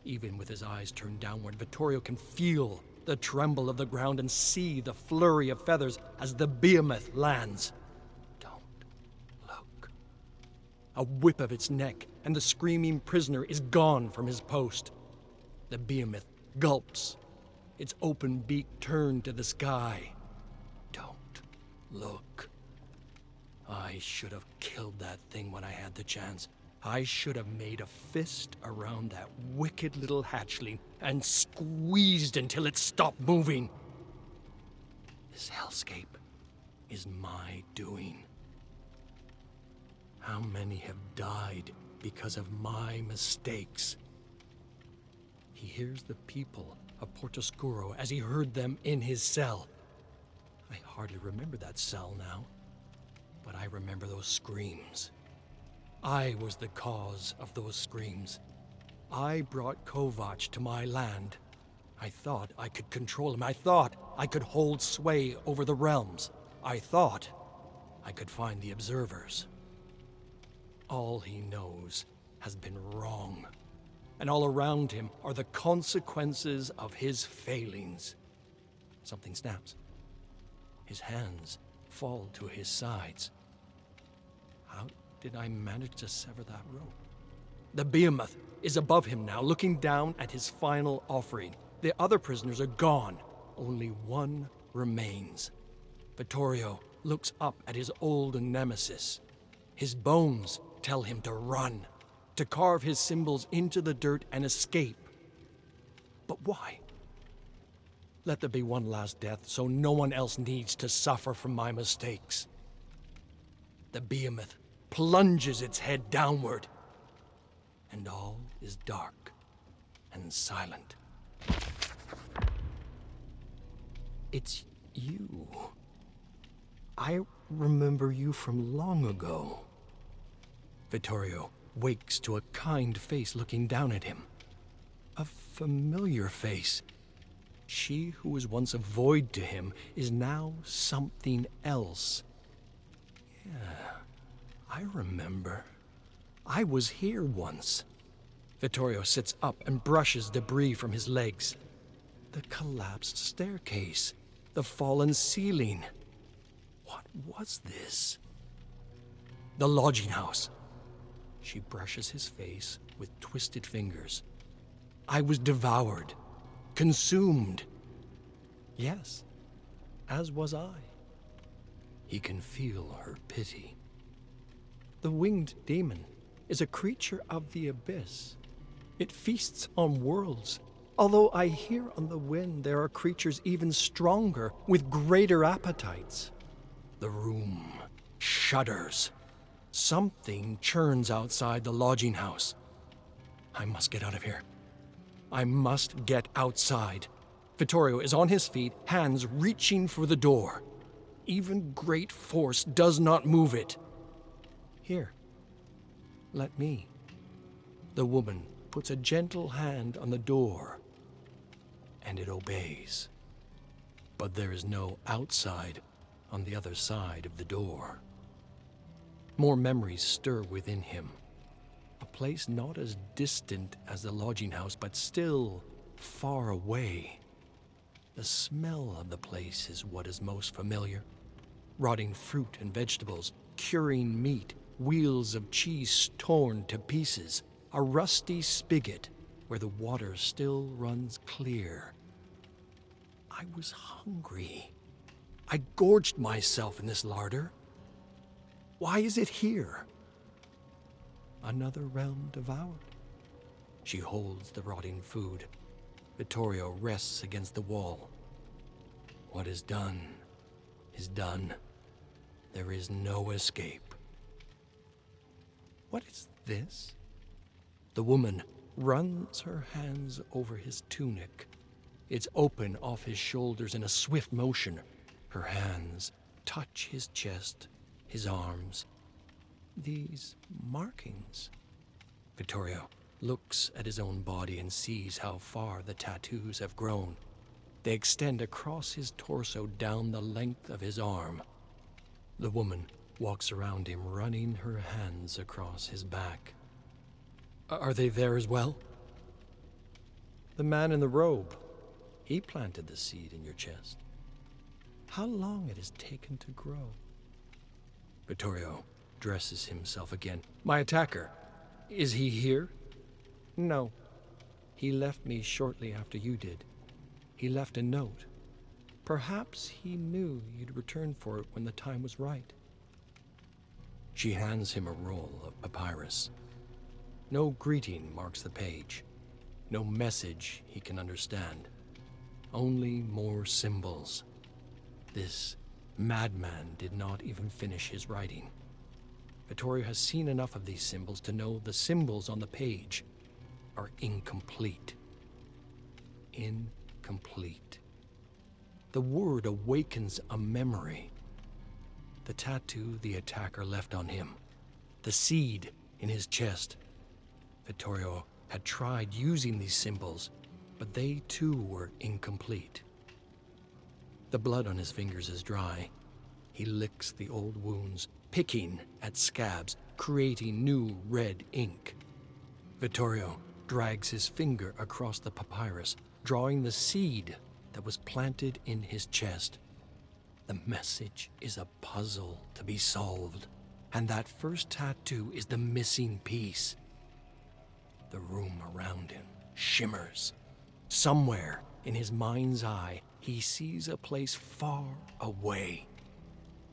Even with his eyes turned downward, Vittorio can feel the tremble of the ground and see the flurry of feathers as the behemoth lands. Don't look. A whip of its neck, and the screaming prisoner is gone from his post. The behemoth gulps, its open beak turned to the sky. Don't look. I should have killed that thing when I had the chance. I should have made a fist around that wicked little hatchling and squeezed until it stopped moving. This hellscape is my doing. How many have died because of my mistakes? He hears the people of Portoscuro as he heard them in his cell. I hardly remember that cell now, but I remember those screams. I was the cause of those screams. I brought Kovac to my land. I thought I could control him. I thought I could hold sway over the realms. I thought I could find the observers. All he knows has been wrong, and all around him are the consequences of his failings. Something snaps. His hands fall to his sides. How did I manage to sever that rope? The behemoth is above him now, looking down at his final offering. The other prisoners are gone. Only one remains. Vittorio looks up at his old nemesis. His bones tell him to run, to carve his symbols into the dirt and escape. But why? Let there be one last death so no one else needs to suffer from my mistakes. The behemoth plunges its head downward, and all is dark and silent. It's you. I remember you from long ago. Vittorio wakes to a kind face looking down at him. A familiar face. She who was once a void to him is now something else. Yeah, I remember. I was here once. Vittorio sits up and brushes debris from his legs. The collapsed staircase. The fallen ceiling. What was this? The lodging house. She brushes his face with twisted fingers. I was devoured. Consumed. Yes, as was I. He can feel her pity. The winged demon is a creature of the abyss. It feasts on worlds, Although I hear on the wind there are creatures even stronger, with greater appetites. The room shudders. Something churns outside the lodging house. I must get out of here. I must get outside. Vittorio is on his feet, hands reaching for the door. Even great force does not move it. Here, let me. The woman puts a gentle hand on the door, and it obeys. But there is no outside on the other side of the door. More memories stir within him. A place not as distant as the lodging house, but still far away. The smell of the place is what is most familiar. Rotting fruit and vegetables, curing meat, wheels of cheese torn to pieces, a rusty spigot where the water still runs clear. I was hungry. I gorged myself in this larder. Why is it here? Another realm devoured. She holds the rotting food. Vittorio rests against the wall. What is done is done. There is no escape. What is this? The woman runs her hands over his tunic. It's open off his shoulders in a swift motion. Her hands touch his chest, his arms. These markings. Vittorio looks at his own body and sees how far the tattoos have grown. They extend across his torso down the length of his arm. The woman walks around him, running her hands across his back. Are they there as well? The man in the robe. He planted the seed in your chest. How long it has taken to grow. Vittorio dresses himself again. My attacker, is he here? No. He left me shortly after you did. He left a note. Perhaps he knew you'd return for it when the time was right. She hands him a roll of papyrus. No greeting marks the page. No message he can understand. Only more symbols. This madman did not even finish his writing. Vittorio has seen enough of these symbols to know the symbols on the page are incomplete. Incomplete. The word awakens a memory. The tattoo the attacker left on him. The seed in his chest. Vittorio had tried using these symbols, but they too were incomplete. The blood on his fingers is dry. He licks the old wounds, picking at scabs, creating new red ink. Vittorio drags his finger across the papyrus, drawing the seed that was planted in his chest. The message is a puzzle to be solved, and that first tattoo is the missing piece. The room around him shimmers. Somewhere in his mind's eye, he sees a place far away.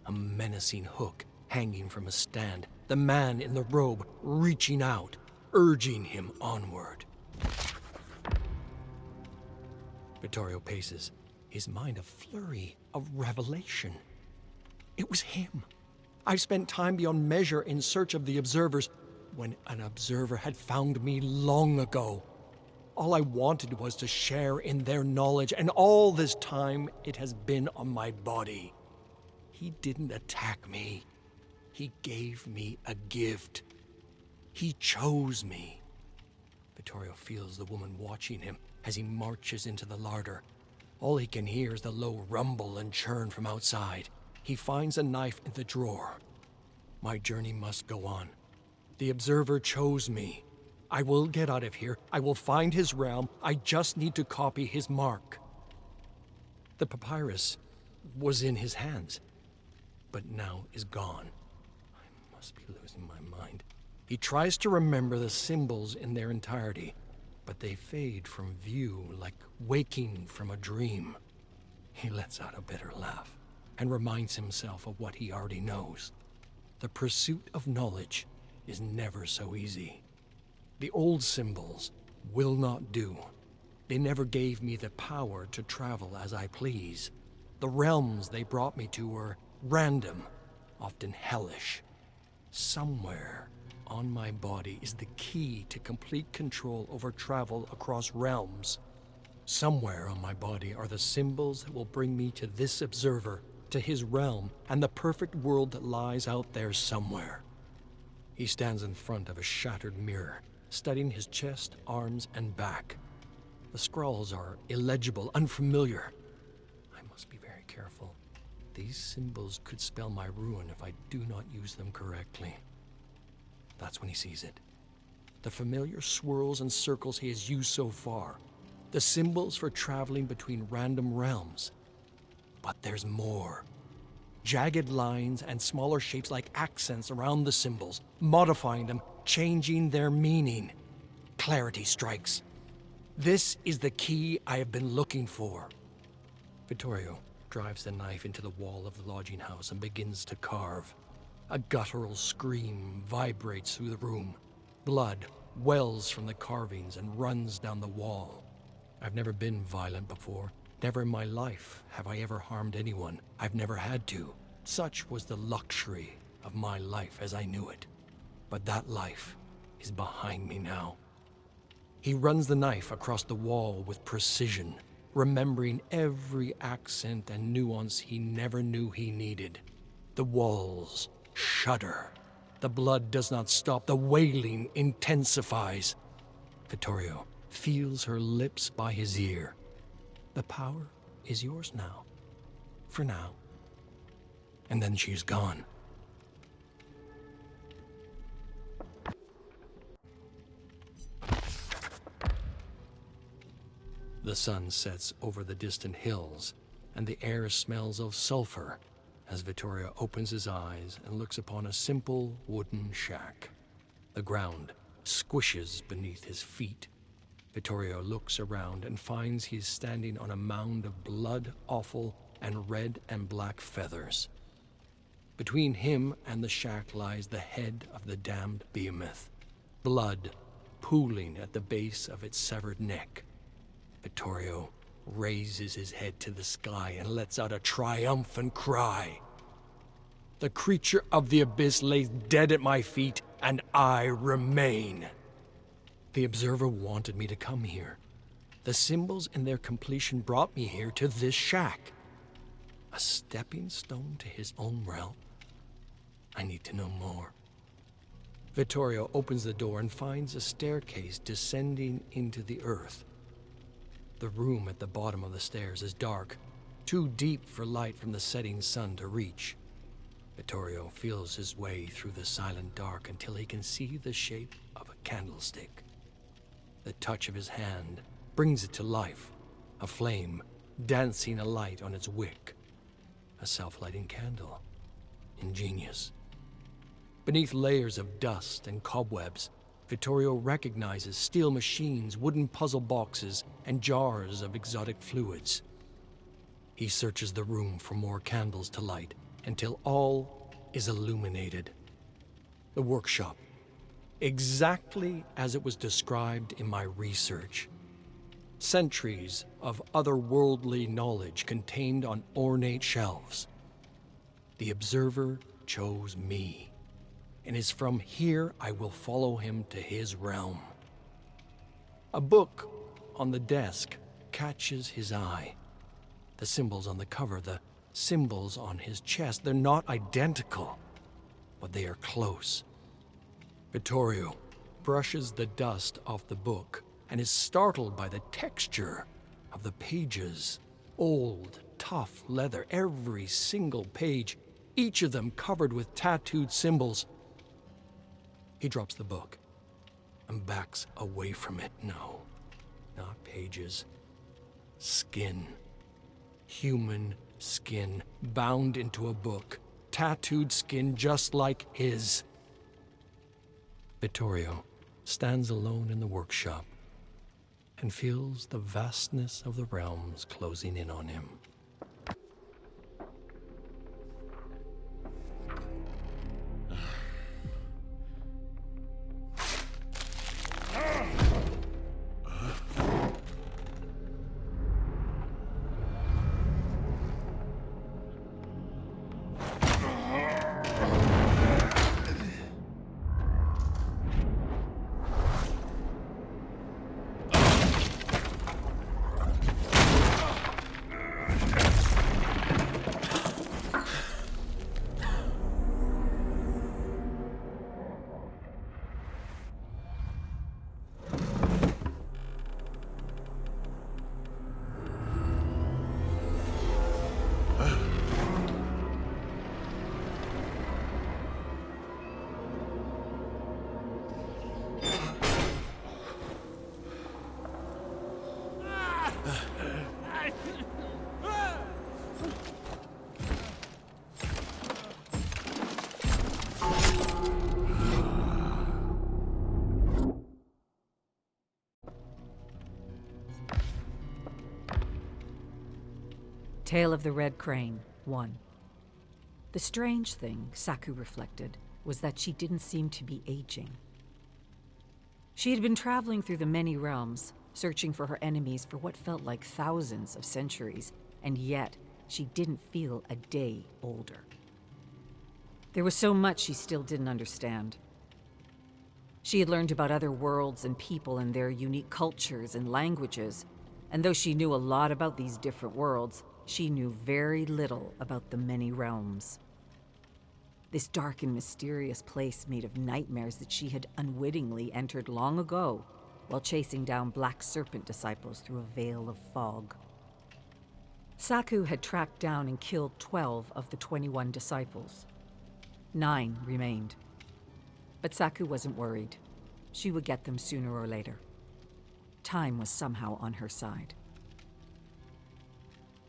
A menacing hook hanging from a stand, the man in the robe reaching out, urging him onward. Vittorio paces, his mind a flurry of revelation. It was him. I've spent time beyond measure in search of the observers, when an observer had found me long ago. All I wanted was to share in their knowledge, and all this time it has been on my body. He didn't attack me. He gave me a gift. He chose me. Vittorio feels the woman watching him as he marches into the larder. All he can hear is the low rumble and churn from outside. He finds a knife in the drawer. My journey must go on. The observer chose me. I will get out of here. I will find his realm. I just need to copy his mark. The papyrus was in his hands, but now is gone. I must be losing my mind. He tries to remember the symbols in their entirety, but they fade from view like waking from a dream. He lets out a bitter laugh and reminds himself of what he already knows. The pursuit of knowledge is never so easy. The old symbols will not do. They never gave me the power to travel as I please. The realms they brought me to were random, often hellish. Somewhere on my body is the key to complete control over travel across realms. Somewhere on my body are the symbols that will bring me to this observer, to his realm, and the perfect world that lies out there somewhere. He stands in front of a shattered mirror, studying his chest, arms, and back. The scrawls are illegible, unfamiliar. I must be very careful. These symbols could spell my ruin if I do not use them correctly. That's when he sees it. The familiar swirls and circles he has used so far. The symbols for traveling between random realms. But there's more. Jagged lines and smaller shapes like accents around the symbols, modifying them, changing their meaning. Clarity strikes. This is the key I have been looking for. Vittorio drives the knife into the wall of the lodging house and begins to carve. A guttural scream vibrates through the room. Blood wells from the carvings and runs down the wall. I've never been violent before. Never in my life have I ever harmed anyone. I've never had to. Such was the luxury of my life as I knew it. But that life is behind me now. He runs the knife across the wall with precision, remembering every accent and nuance he never knew he needed. The walls shudder. The blood does not stop. The wailing intensifies. Vittorio feels her lips by his ear. The power is yours now. For now. And then she's gone. The sun sets over the distant hills, and the air smells of sulfur as Vittorio opens his eyes and looks upon a simple wooden shack. The ground squishes beneath his feet. Vittorio looks around and finds he is standing on a mound of blood, offal, and red and black feathers. Between him and the shack lies the head of the damned behemoth, blood pooling at the base of its severed neck. Vittorio raises his head to the sky and lets out a triumphant cry. The creature of the abyss lays dead at my feet, and I remain. The observer wanted me to come here. The symbols in their completion brought me here to this shack. A stepping stone to his own realm? I need to know more. Vittorio opens the door and finds a staircase descending into the earth. The room at the bottom of the stairs is dark, too deep for light from the setting sun to reach. Vittorio feels his way through the silent dark until he can see the shape of a candlestick. The touch of his hand brings it to life, a flame dancing a light on its wick. A self-lighting candle. Ingenious. Beneath layers of dust and cobwebs, Vittorio recognizes steel machines, wooden puzzle boxes, and jars of exotic fluids. He searches the room for more candles to light until all is illuminated. The workshop, exactly as it was described in my research. Centuries of otherworldly knowledge contained on ornate shelves. The observer chose me, and it's from here I will follow him to his realm. A book on the desk catches his eye. The symbols on the cover, the symbols on his chest, they're not identical, but they are close. Vittorio brushes the dust off the book and is startled by the texture of the pages. Old, tough leather, every single page, each of them covered with tattooed symbols. He drops the book and backs away from it. No, not pages. Skin. Human skin, bound into a book. Tattooed skin just like his. Vittorio stands alone in the workshop and feels the vastness of the realms closing in on him. Tale of the Red Crane, 1. The strange thing, Saku reflected, was that she didn't seem to be aging. She had been traveling through the many realms, searching for her enemies for what felt like thousands of centuries, and yet she didn't feel a day older. There was so much she still didn't understand. She had learned about other worlds and people and their unique cultures and languages, and though she knew a lot about these different worlds, she knew very little about the many realms. This dark and mysterious place made of nightmares that she had unwittingly entered long ago while chasing down Black Serpent disciples through a veil of fog. Saku had tracked down and killed 12 of the 21 disciples. 9 remained. But Saku wasn't worried. She would get them sooner or later. Time was somehow on her side.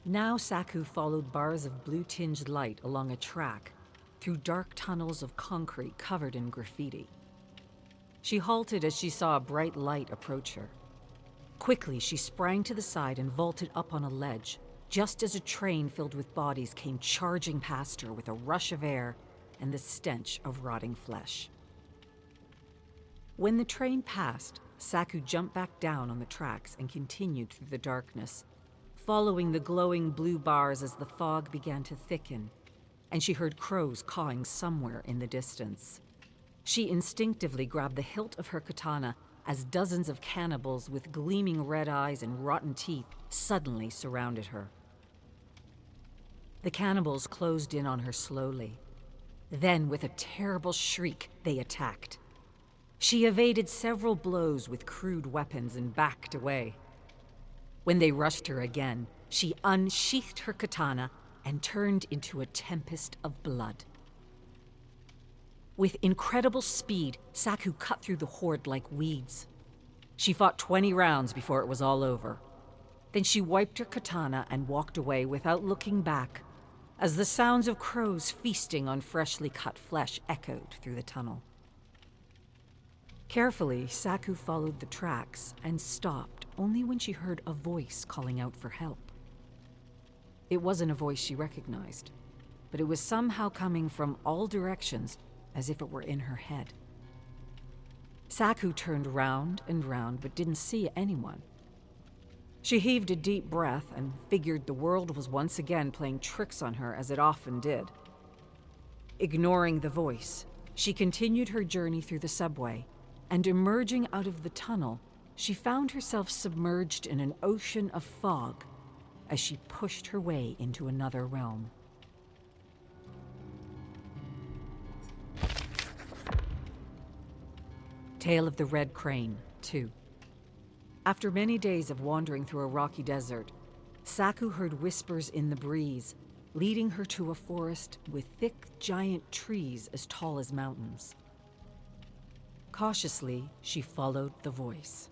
Now Saku followed bars of blue-tinged light along a track through dark tunnels of concrete covered in graffiti. She halted as she saw a bright light approach her. Quickly, she sprang to the side and vaulted up on a ledge, just as a train filled with bodies came charging past her with a rush of air and the stench of rotting flesh. When the train passed, Saku jumped back down on the tracks and continued through the darkness, following the glowing blue bars as the fog began to thicken, and she heard crows cawing somewhere in the distance. She instinctively grabbed the hilt of her katana as dozens of cannibals with gleaming red eyes and rotten teeth suddenly surrounded her. The cannibals closed in on her slowly. Then, with a terrible shriek, they attacked. She evaded several blows with crude weapons and backed away. When they rushed her again, she unsheathed her katana and turned into a tempest of blood. With incredible speed, Saku cut through the horde like weeds. She fought 20 rounds before it was all over. Then she wiped her katana and walked away without looking back, as the sounds of crows feasting on freshly cut flesh echoed through the tunnel. Carefully, Saku followed the tracks and stopped only when she heard a voice calling out for help. It wasn't a voice she recognized, but it was somehow coming from all directions as if it were in her head. Saku turned round and round but didn't see anyone. She heaved a deep breath and figured the world was once again playing tricks on her as it often did. Ignoring the voice, she continued her journey through the subway, and emerging out of the tunnel, she found herself submerged in an ocean of fog as she pushed her way into another realm. Tale of the Red Crane, 2. After many days of wandering through a rocky desert, Saku heard whispers in the breeze, leading her to a forest with thick, giant trees as tall as mountains. Cautiously, she followed the voice,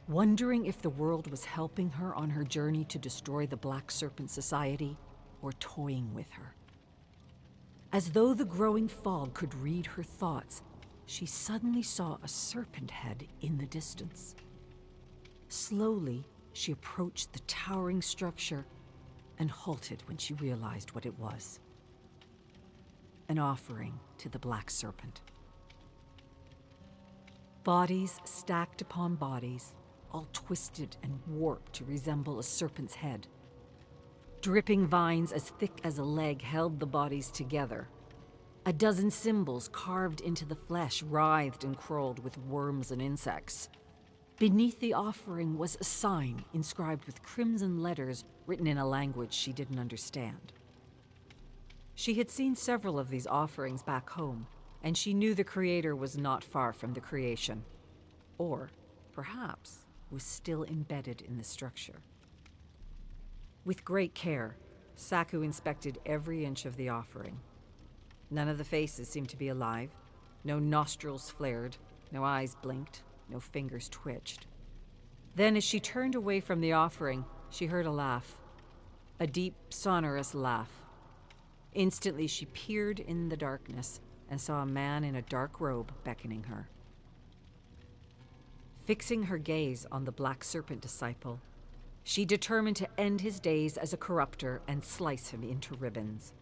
wondering if the world was helping her on her journey to destroy the Black Serpent Society or toying with her. As though the growing fog could read her thoughts, she suddenly saw a serpent head in the distance. Slowly, she approached the towering structure and halted when she realized what it was. An offering to the Black Serpent. Bodies stacked upon bodies, all twisted and warped to resemble a serpent's head. Dripping vines as thick as a leg held the bodies together. A dozen symbols carved into the flesh writhed and crawled with worms and insects. Beneath the offering was a sign inscribed with crimson letters written in a language she didn't understand. She had seen several of these offerings back home, and she knew the creator was not far from the creation. Or, perhaps, was still embedded in the structure. With great care, Saku inspected every inch of the offering. None of the faces seemed to be alive. No nostrils flared, no eyes blinked, no fingers twitched. Then, as she turned away from the offering, she heard a laugh. A deep, sonorous laugh. Instantly, she peered in the darkness and saw a man in a dark robe beckoning her. Fixing her gaze on the Black Serpent disciple, she determined to end his days as a corrupter and slice him into ribbons.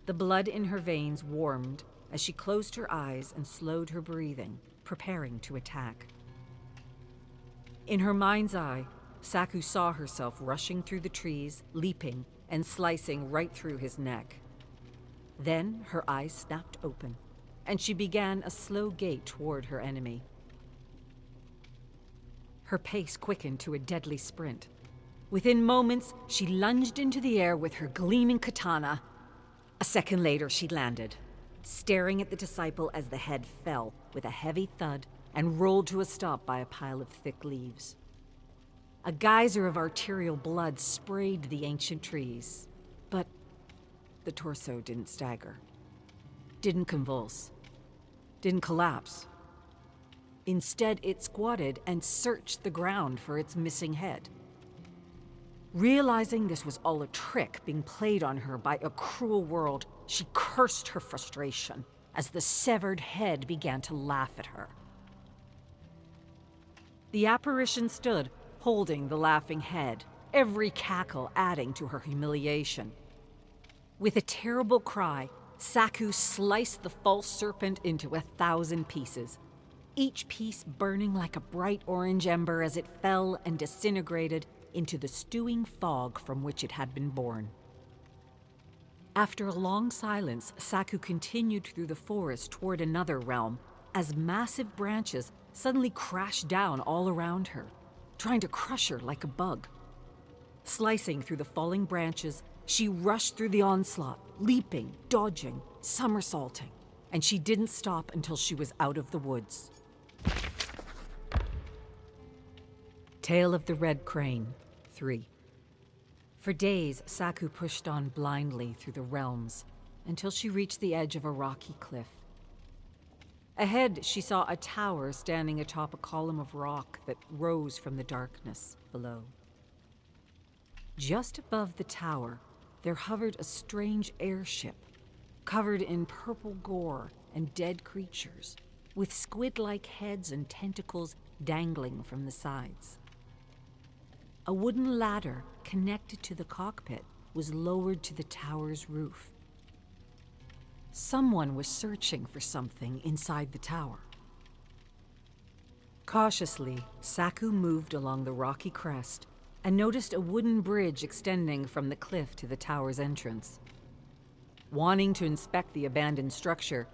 The blood in her veins warmed as she closed her eyes and slowed her breathing, preparing to attack. In her mind's eye, Saku saw herself rushing through the trees, leaping and slicing right through his neck. Then her eyes snapped open, and she began a slow gait toward her enemy. Her pace quickened to a deadly sprint. Within moments, she lunged into the air with her gleaming katana. A second later, she landed, staring at the disciple as the head fell with a heavy thud and rolled to a stop by a pile of thick leaves. A geyser of arterial blood sprayed the ancient trees, but the torso didn't stagger, didn't convulse, didn't collapse. Instead, it squatted and searched the ground for its missing head. Realizing this was all a trick being played on her by a cruel world, she cursed her frustration as the severed head began to laugh at her. The apparition stood, holding the laughing head, every cackle adding to her humiliation. With a terrible cry, Saku sliced the false serpent into 1,000 pieces, each piece burning like a bright orange ember as it fell and disintegrated into the stewing fog from which it had been born. After a long silence, Saku continued through the forest toward another realm as massive branches suddenly crashed down all around her, trying to crush her like a bug. Slicing through the falling branches, she rushed through the onslaught, leaping, dodging, somersaulting, and she didn't stop until she was out of the woods. Tale of the Red Crane, 3. For days, Saku pushed on blindly through the realms until she reached the edge of a rocky cliff. Ahead, she saw a tower standing atop a column of rock that rose from the darkness below. Just above the tower, there hovered a strange airship, covered in purple gore and dead creatures, with squid-like heads and tentacles dangling from the sides. A wooden ladder connected to the cockpit was lowered to the tower's roof. Someone was searching for something inside the tower. Cautiously, Saku moved along the rocky crest and noticed a wooden bridge extending from the cliff to the tower's entrance. Wanting to inspect the abandoned structure,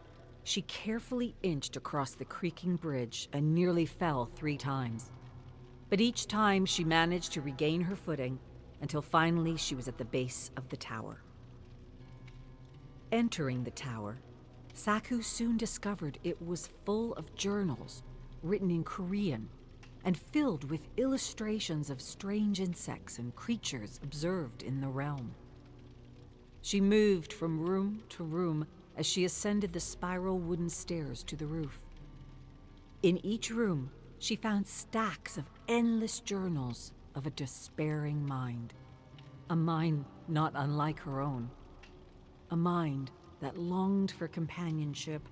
she carefully inched across the creaking bridge and nearly fell 3 times. But each time she managed to regain her footing until finally she was at the base of the tower. Entering the tower, Saku soon discovered it was full of journals written in Korean and filled with illustrations of strange insects and creatures observed in the realm. She moved from room to room as she ascended the spiral wooden stairs to the roof. In each room, she found stacks of endless journals of a despairing mind. A mind not unlike her own. A mind that longed for companionship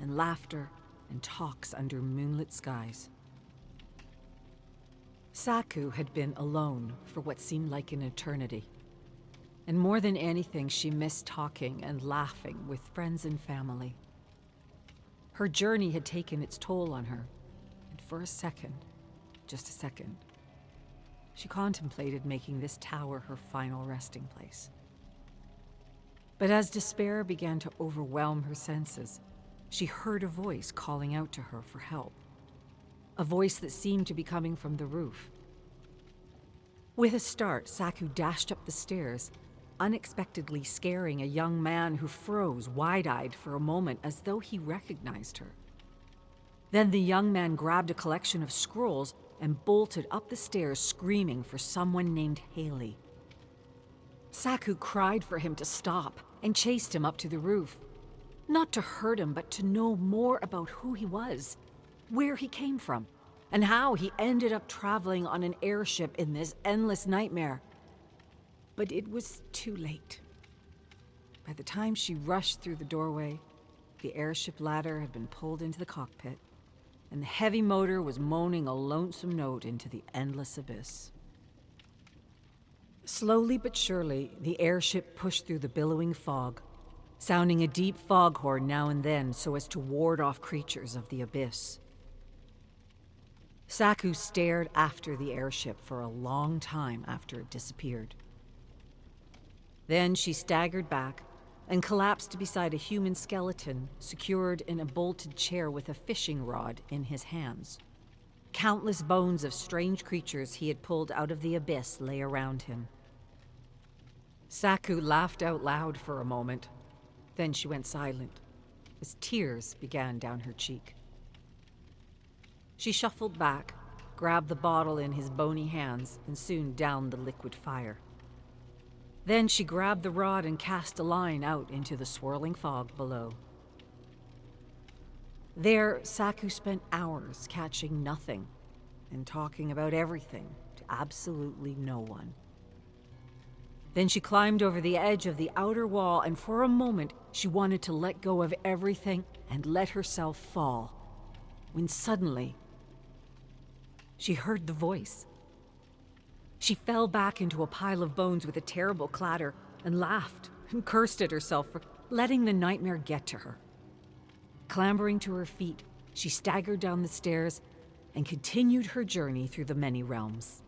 and laughter and talks under moonlit skies. Saku had been alone for what seemed like an eternity. And more than anything, she missed talking and laughing with friends and family. Her journey had taken its toll on her. For a second, just a second, she contemplated making this tower her final resting place. But as despair began to overwhelm her senses, she heard a voice calling out to her for help. A voice that seemed to be coming from the roof. With a start, Saku dashed up the stairs, unexpectedly scaring a young man who froze wide-eyed for a moment as though he recognized her. Then the young man grabbed a collection of scrolls and bolted up the stairs, screaming for someone named Haley. Saku cried for him to stop and chased him up to the roof. Not to hurt him, but to know more about who he was, where he came from, and how he ended up traveling on an airship in this endless nightmare. But it was too late. By the time she rushed through the doorway, the airship ladder had been pulled into the cockpit, and the heavy motor was moaning a lonesome note into the endless abyss. Slowly but surely, the airship pushed through the billowing fog, sounding a deep foghorn now and then so as to ward off creatures of the abyss. Saku stared after the airship for a long time after it disappeared. Then she staggered back and collapsed beside a human skeleton secured in a bolted chair with a fishing rod in his hands. Countless bones of strange creatures he had pulled out of the abyss lay around him. Saku laughed out loud for a moment. Then she went silent, as tears began down her cheek. She shuffled back, grabbed the bottle in his bony hands, and soon downed the liquid fire. Then she grabbed the rod and cast a line out into the swirling fog below. There, Saku spent hours catching nothing and talking about everything to absolutely no one. Then she climbed over the edge of the outer wall, and for a moment she wanted to let go of everything and let herself fall, when suddenly she heard the voice. She fell back into a pile of bones with a terrible clatter and laughed and cursed at herself for letting the nightmare get to her. Clambering to her feet, she staggered down the stairs and continued her journey through the many realms.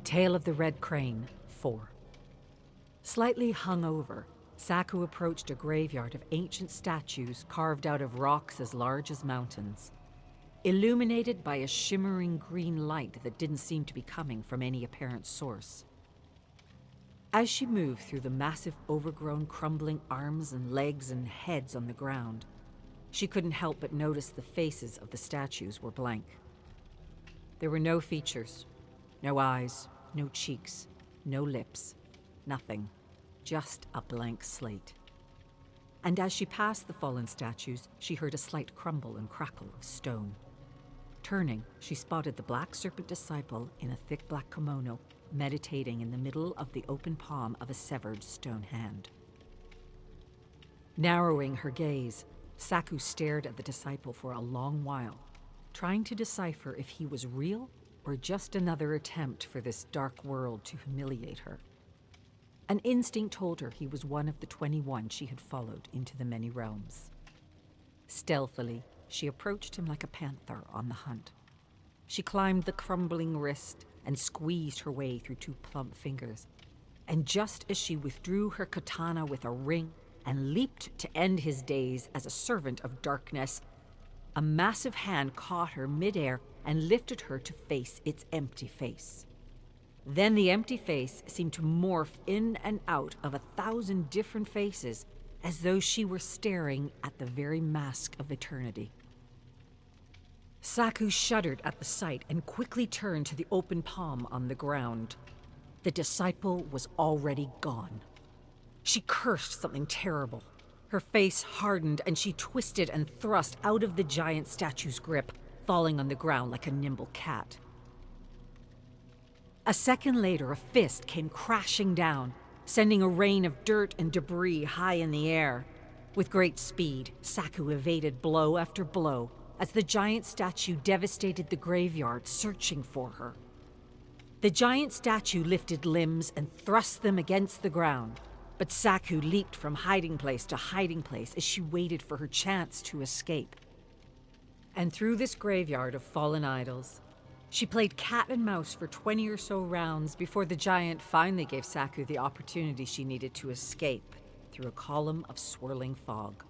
Tale of the Red Crane, 4. Slightly hungover, Saku approached a graveyard of ancient statues carved out of rocks as large as mountains, illuminated by a shimmering green light that didn't seem to be coming from any apparent source. As she moved through the massive, overgrown, crumbling arms and legs and heads on the ground, she couldn't help but notice the faces of the statues were blank. There were no features, no eyes, no cheeks, no lips, nothing. Just a blank slate. And as she passed the fallen statues, she heard a slight crumble and crackle of stone. Turning, she spotted the black serpent disciple in a thick black kimono, meditating in the middle of the open palm of a severed stone hand. Narrowing her gaze, Saku stared at the disciple for a long while, trying to decipher if he was real or just another attempt for this dark world to humiliate her. An instinct told her he was one of the 21 she had followed into the many realms. Stealthily, she approached him like a panther on the hunt. She climbed the crumbling wrist and squeezed her way through 2 plump fingers. And just as she withdrew her katana with a ring and leaped to end his days as a servant of darkness, a massive hand caught her midair and lifted her to face its empty face. Then the empty face seemed to morph in and out of 1,000 different faces, as though she were staring at the very mask of eternity. Saku shuddered at the sight and quickly turned to the open palm on the ground. The disciple was already gone. She cursed something terrible. Her face hardened and she twisted and thrust out of the giant statue's grip, falling on the ground like a nimble cat. A second later, a fist came crashing down, sending a rain of dirt and debris high in the air. With great speed, Saku evaded blow after blow as the giant statue devastated the graveyard, searching for her. The giant statue lifted limbs and thrust them against the ground, but Saku leaped from hiding place to hiding place as she waited for her chance to escape. And through this graveyard of fallen idols, she played cat and mouse for 20 or so rounds before the giant finally gave Saku the opportunity she needed to escape through a column of swirling fog.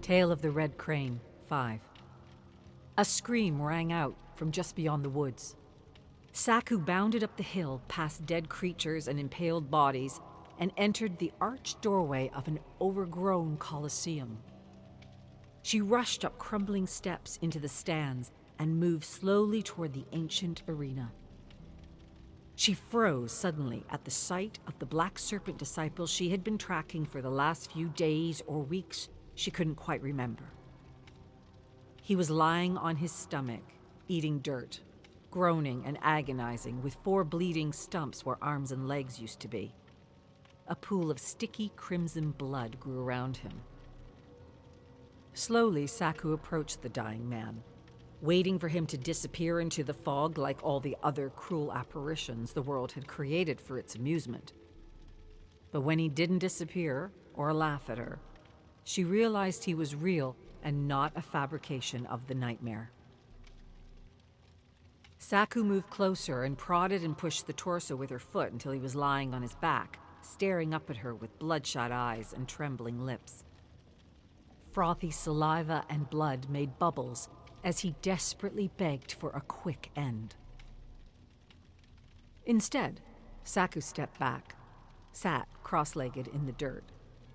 Tale of the Red Crane, 5. A scream rang out from just beyond the woods. Saku bounded up the hill past dead creatures and impaled bodies and entered the arched doorway of an overgrown coliseum. She rushed up crumbling steps into the stands and moved slowly toward the ancient arena. She froze suddenly at the sight of the black serpent disciple she had been tracking for the last few days or weeks she couldn't quite remember. He was lying on his stomach, eating dirt, groaning and agonizing with 4 bleeding stumps where arms and legs used to be. A pool of sticky crimson blood grew around him. Slowly, Saku approached the dying man, waiting for him to disappear into the fog like all the other cruel apparitions the world had created for its amusement. But when he didn't disappear or laugh at her, she realized he was real and not a fabrication of the nightmare. Saku moved closer and prodded and pushed the torso with her foot until he was lying on his back, staring up at her with bloodshot eyes and trembling lips. Frothy saliva and blood made bubbles as he desperately begged for a quick end. Instead, Saku stepped back, sat cross-legged in the dirt,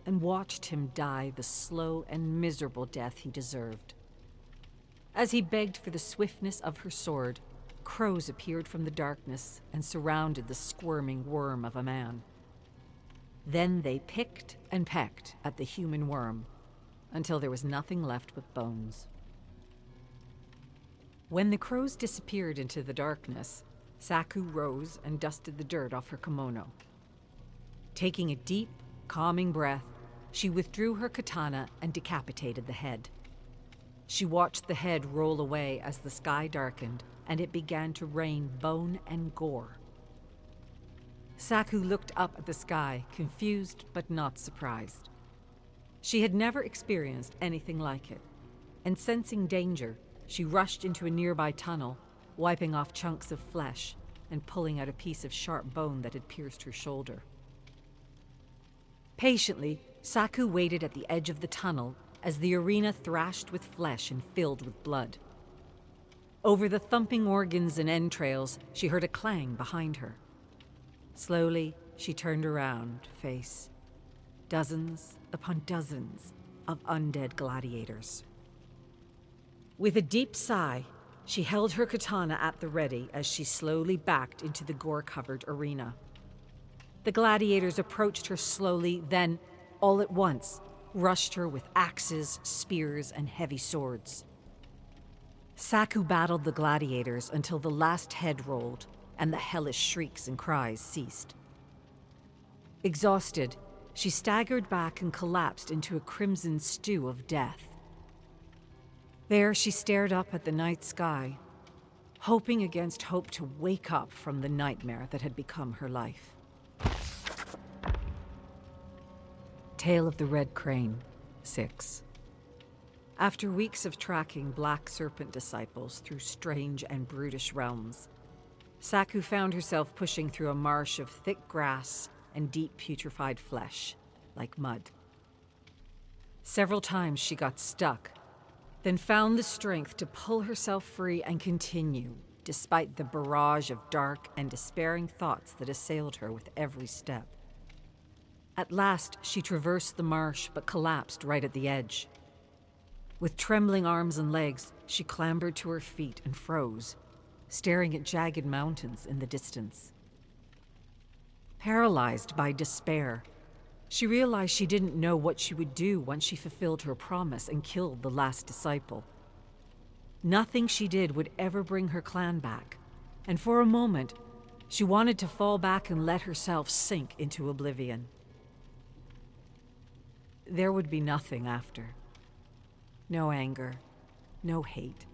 and watched him die the slow and miserable death he deserved. As he begged for the swiftness of her sword, crows appeared from the darkness and surrounded the squirming worm of a man. Then they picked and pecked at the human worm until there was nothing left but bones. When the crows disappeared into the darkness, Saku rose and dusted the dirt off her kimono. Taking a deep, calming breath, she withdrew her katana and decapitated the head. She watched the head roll away as the sky darkened and it began to rain bone and gore. Saku looked up at the sky, confused but not surprised. She had never experienced anything like it, and sensing danger, she rushed into a nearby tunnel, wiping off chunks of flesh and pulling out a piece of sharp bone that had pierced her shoulder. Patiently, Saku waited at the edge of the tunnel as the arena thrashed with flesh and filled with blood. Over the thumping organs and entrails, she heard a clang behind her. Slowly, she turned around to face dozens upon dozens of undead gladiators. With a deep sigh, she held her katana at the ready as she slowly backed into the gore-covered arena. The gladiators approached her slowly, then, all at once, rushed her with axes, spears, and heavy swords. Saku battled the gladiators until the last head rolled and the hellish shrieks and cries ceased. Exhausted, she staggered back and collapsed into a crimson stew of death. There she stared up at the night sky, hoping against hope to wake up from the nightmare that had become her life. Tale of the Red Crane, 6. After weeks of tracking black serpent disciples through strange and brutish realms, Saku found herself pushing through a marsh of thick grass and deep putrefied flesh, like mud. Several times she got stuck, then found the strength to pull herself free and continue, despite the barrage of dark and despairing thoughts that assailed her with every step. At last, she traversed the marsh but collapsed right at the edge. With trembling arms and legs, she clambered to her feet and froze, staring at jagged mountains in the distance. Paralyzed by despair, she realized she didn't know what she would do once she fulfilled her promise and killed the last disciple. Nothing she did would ever bring her clan back, and for a moment, she wanted to fall back and let herself sink into oblivion. There would be nothing after. No anger, no hate,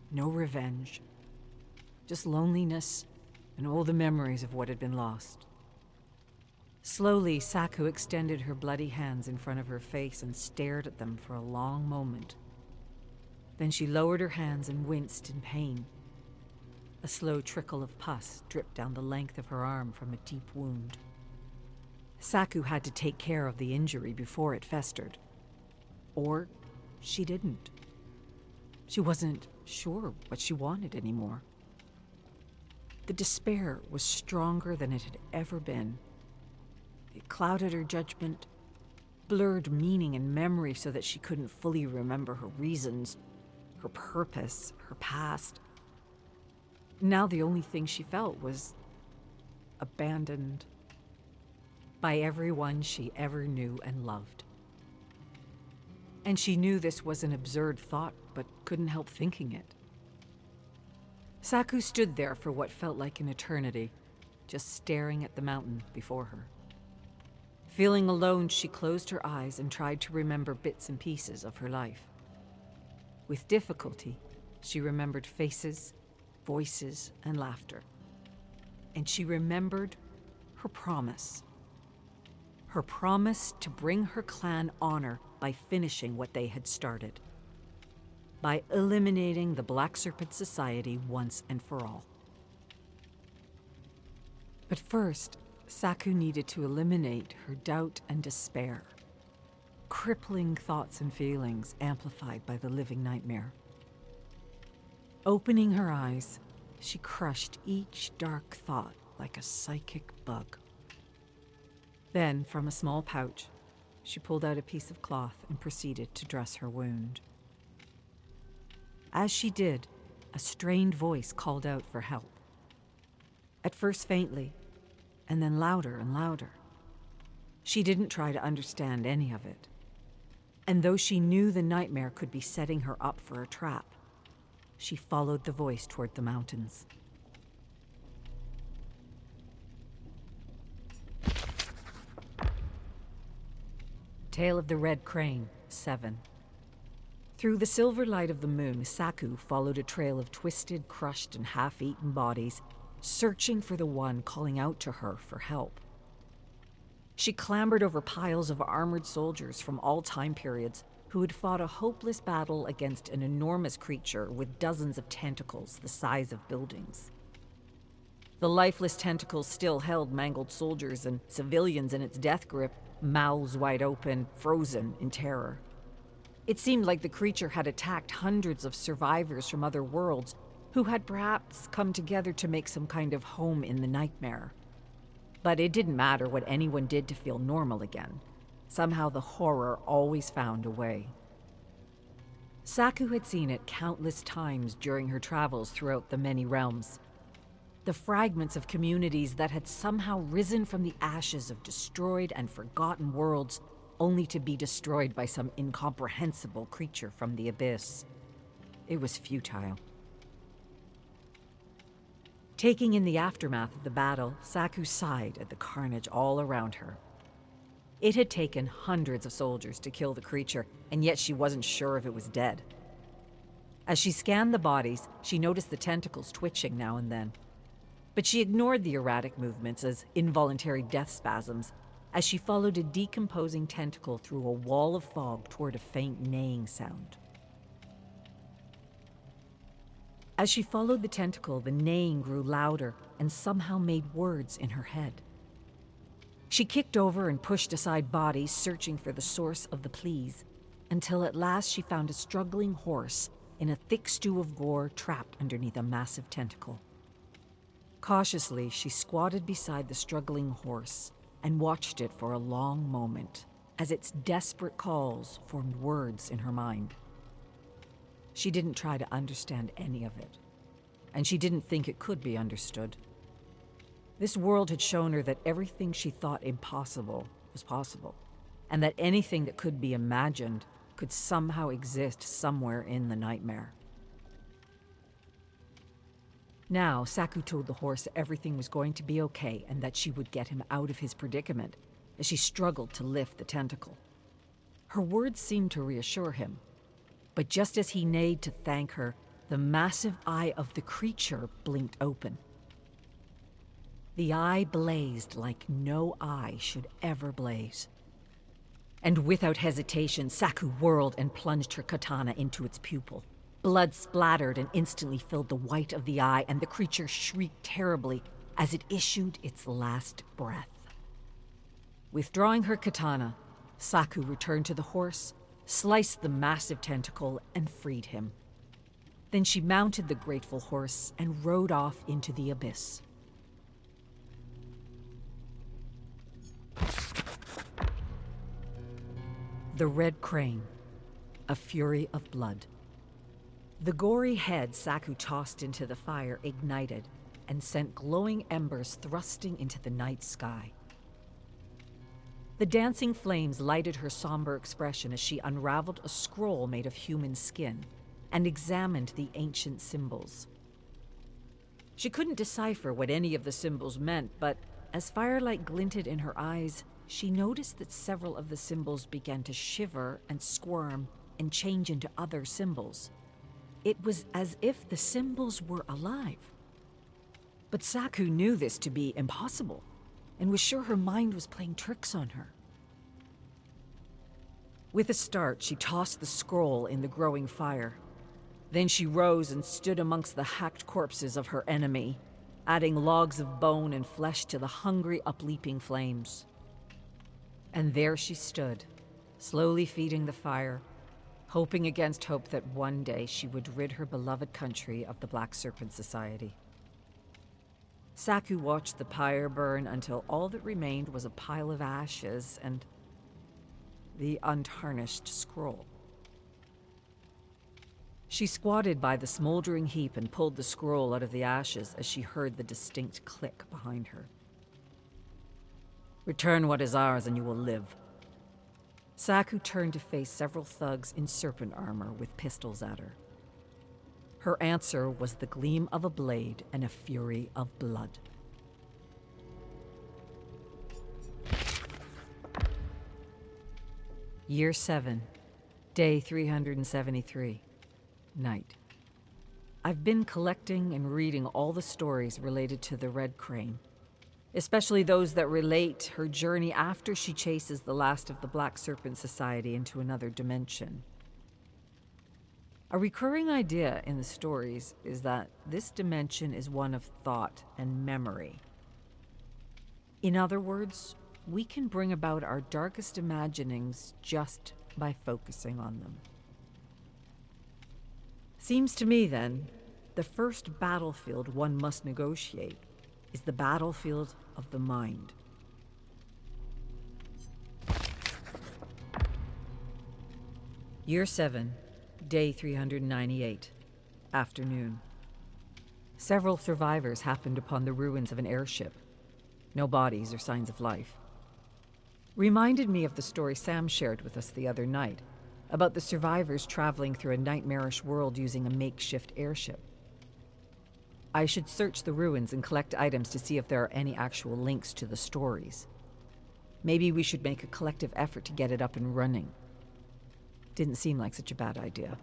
no revenge. Just loneliness and all the memories of what had been lost. Slowly, Saku extended her bloody hands in front of her face and stared at them for a long moment. Then she lowered her hands and winced in pain. A slow trickle of pus dripped down the length of her arm from a deep wound. Saku had to take care of the injury before it festered. Or she didn't. She wasn't sure what she wanted anymore. The despair was stronger than it had ever been. It clouded her judgment, blurred meaning and memory so that she couldn't fully remember her reasons, her purpose, her past. Now the only thing she felt was abandoned by everyone she ever knew and loved. And she knew this was an absurd thought, but couldn't help thinking it. Saku stood there for what felt like an eternity, just staring at the mountain before her. Feeling alone, she closed her eyes and tried to remember bits and pieces of her life. With difficulty, she remembered faces, voices, and laughter. And she remembered her promise. Her promise to bring her clan honor by finishing what they had started. By eliminating the Black Serpent Society once and for all. But first, Saku needed to eliminate her doubt and despair. Crippling thoughts and feelings amplified by the living nightmare. Opening her eyes, she crushed each dark thought like a psychic bug. Then, from a small pouch, she pulled out a piece of cloth and proceeded to dress her wound. As she did, a strained voice called out for help. At first faintly, and then louder and louder. She didn't try to understand any of it. And though she knew the nightmare could be setting her up for a trap, she followed the voice toward the mountains. Tale of the Red Crane, 7. Through the silver light of the moon, Saku followed a trail of twisted, crushed, and half-eaten bodies, searching for the one calling out to her for help. She clambered over piles of armored soldiers from all time periods who had fought a hopeless battle against an enormous creature with dozens of tentacles the size of buildings. The lifeless tentacles still held mangled soldiers and civilians in its death grip, mouths wide open, frozen in terror. It seemed like the creature had attacked hundreds of survivors from other worlds who had perhaps come together to make some kind of home in the nightmare. But it didn't matter what anyone did to feel normal again. Somehow the horror always found a way. Saku had seen it countless times during her travels throughout the many realms. The fragments of communities that had somehow risen from the ashes of destroyed and forgotten worlds, only to be destroyed by some incomprehensible creature from the abyss. It was futile. Taking in the aftermath of the battle, Saku sighed at the carnage all around her. It had taken hundreds of soldiers to kill the creature, and yet she wasn't sure if it was dead. As she scanned the bodies, she noticed the tentacles twitching now and then. But she ignored the erratic movements as involuntary death spasms, as she followed a decomposing tentacle through a wall of fog toward a faint neighing sound. As she followed the tentacle, the neighing grew louder and somehow made words in her head. She kicked over and pushed aside bodies, searching for the source of the pleas, until at last she found a struggling horse in a thick stew of gore trapped underneath a massive tentacle. Cautiously, she squatted beside the struggling horse and watched it for a long moment as its desperate calls formed words in her mind. She didn't try to understand any of it, and she didn't think it could be understood. This world had shown her that everything she thought impossible was possible, and that anything that could be imagined could somehow exist somewhere in the nightmare. Now, Saku told the horse everything was going to be okay and that she would get him out of his predicament as she struggled to lift the tentacle. Her words seemed to reassure him, but just as he neighed to thank her, the massive eye of the creature blinked open. The eye blazed like no eye should ever blaze. And without hesitation, Saku whirled and plunged her katana into its pupil. Blood splattered and instantly filled the white of the eye, and the creature shrieked terribly as it issued its last breath. Withdrawing her katana, Saku returned to the horse, sliced the massive tentacle, and freed him. Then she mounted the grateful horse and rode off into the abyss. The Red Crane, a fury of blood. The gory head Saku tossed into the fire ignited, and sent glowing embers thrusting into the night sky. The dancing flames lighted her somber expression as she unraveled a scroll made of human skin and examined the ancient symbols. She couldn't decipher what any of the symbols meant, but as firelight glinted in her eyes, she noticed that several of the symbols began to shiver and squirm and change into other symbols. It was as if the symbols were alive. But Saku knew this to be impossible, and was sure her mind was playing tricks on her. With a start, she tossed the scroll in the growing fire. Then she rose and stood amongst the hacked corpses of her enemy, adding logs of bone and flesh to the hungry, upleaping flames. And there she stood, slowly feeding the fire, hoping against hope that one day she would rid her beloved country of the Black Serpent Society. Saku watched the pyre burn until all that remained was a pile of ashes and the untarnished scroll. She squatted by the smoldering heap and pulled the scroll out of the ashes as she heard the distinct click behind her. "Return what is ours and you will live." Saku turned to face several thugs in serpent armor with pistols at her. Her answer was the gleam of a blade and a fury of blood. Year 7, Day 373, Night. I've been collecting and reading all the stories related to the Red Crane, especially those that relate her journey after she chases the last of the Black Serpent Society into another dimension. A recurring idea in the stories is that this dimension is one of thought and memory. In other words, we can bring about our darkest imaginings just by focusing on them. Seems to me, then, the first battlefield one must negotiate is the battlefield of the mind. Year 7, Day 398, Afternoon. Several survivors happened upon the ruins of an airship. No bodies or signs of life. Reminded me of the story Sam shared with us the other night, about the survivors traveling through a nightmarish world using a makeshift airship. I should search the ruins and collect items to see if there are any actual links to the stories. Maybe we should make a collective effort to get it up and running. Didn't seem like such a bad idea.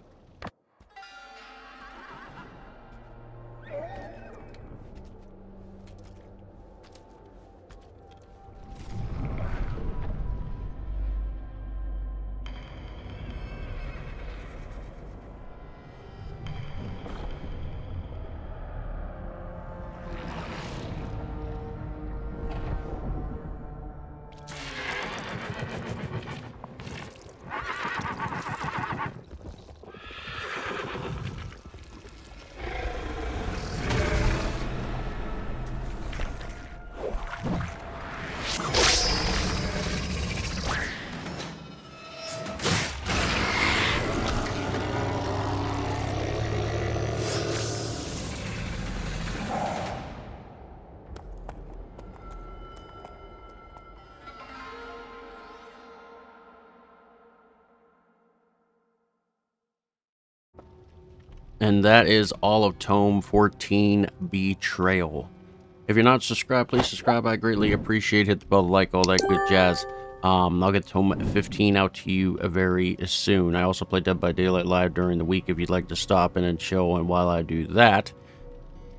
And that is all of Tome 14, Betrayal. If you're not subscribed, please subscribe. I greatly appreciate it. Hit the bell, like, all that good jazz. I'll get Tome 15 out to you very soon. I also play Dead by Daylight live during the week if you'd like to stop in and chill. And while I do that,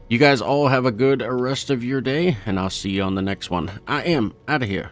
you guys all have a good rest of your day, and I'll see you on the next one. I am out of here.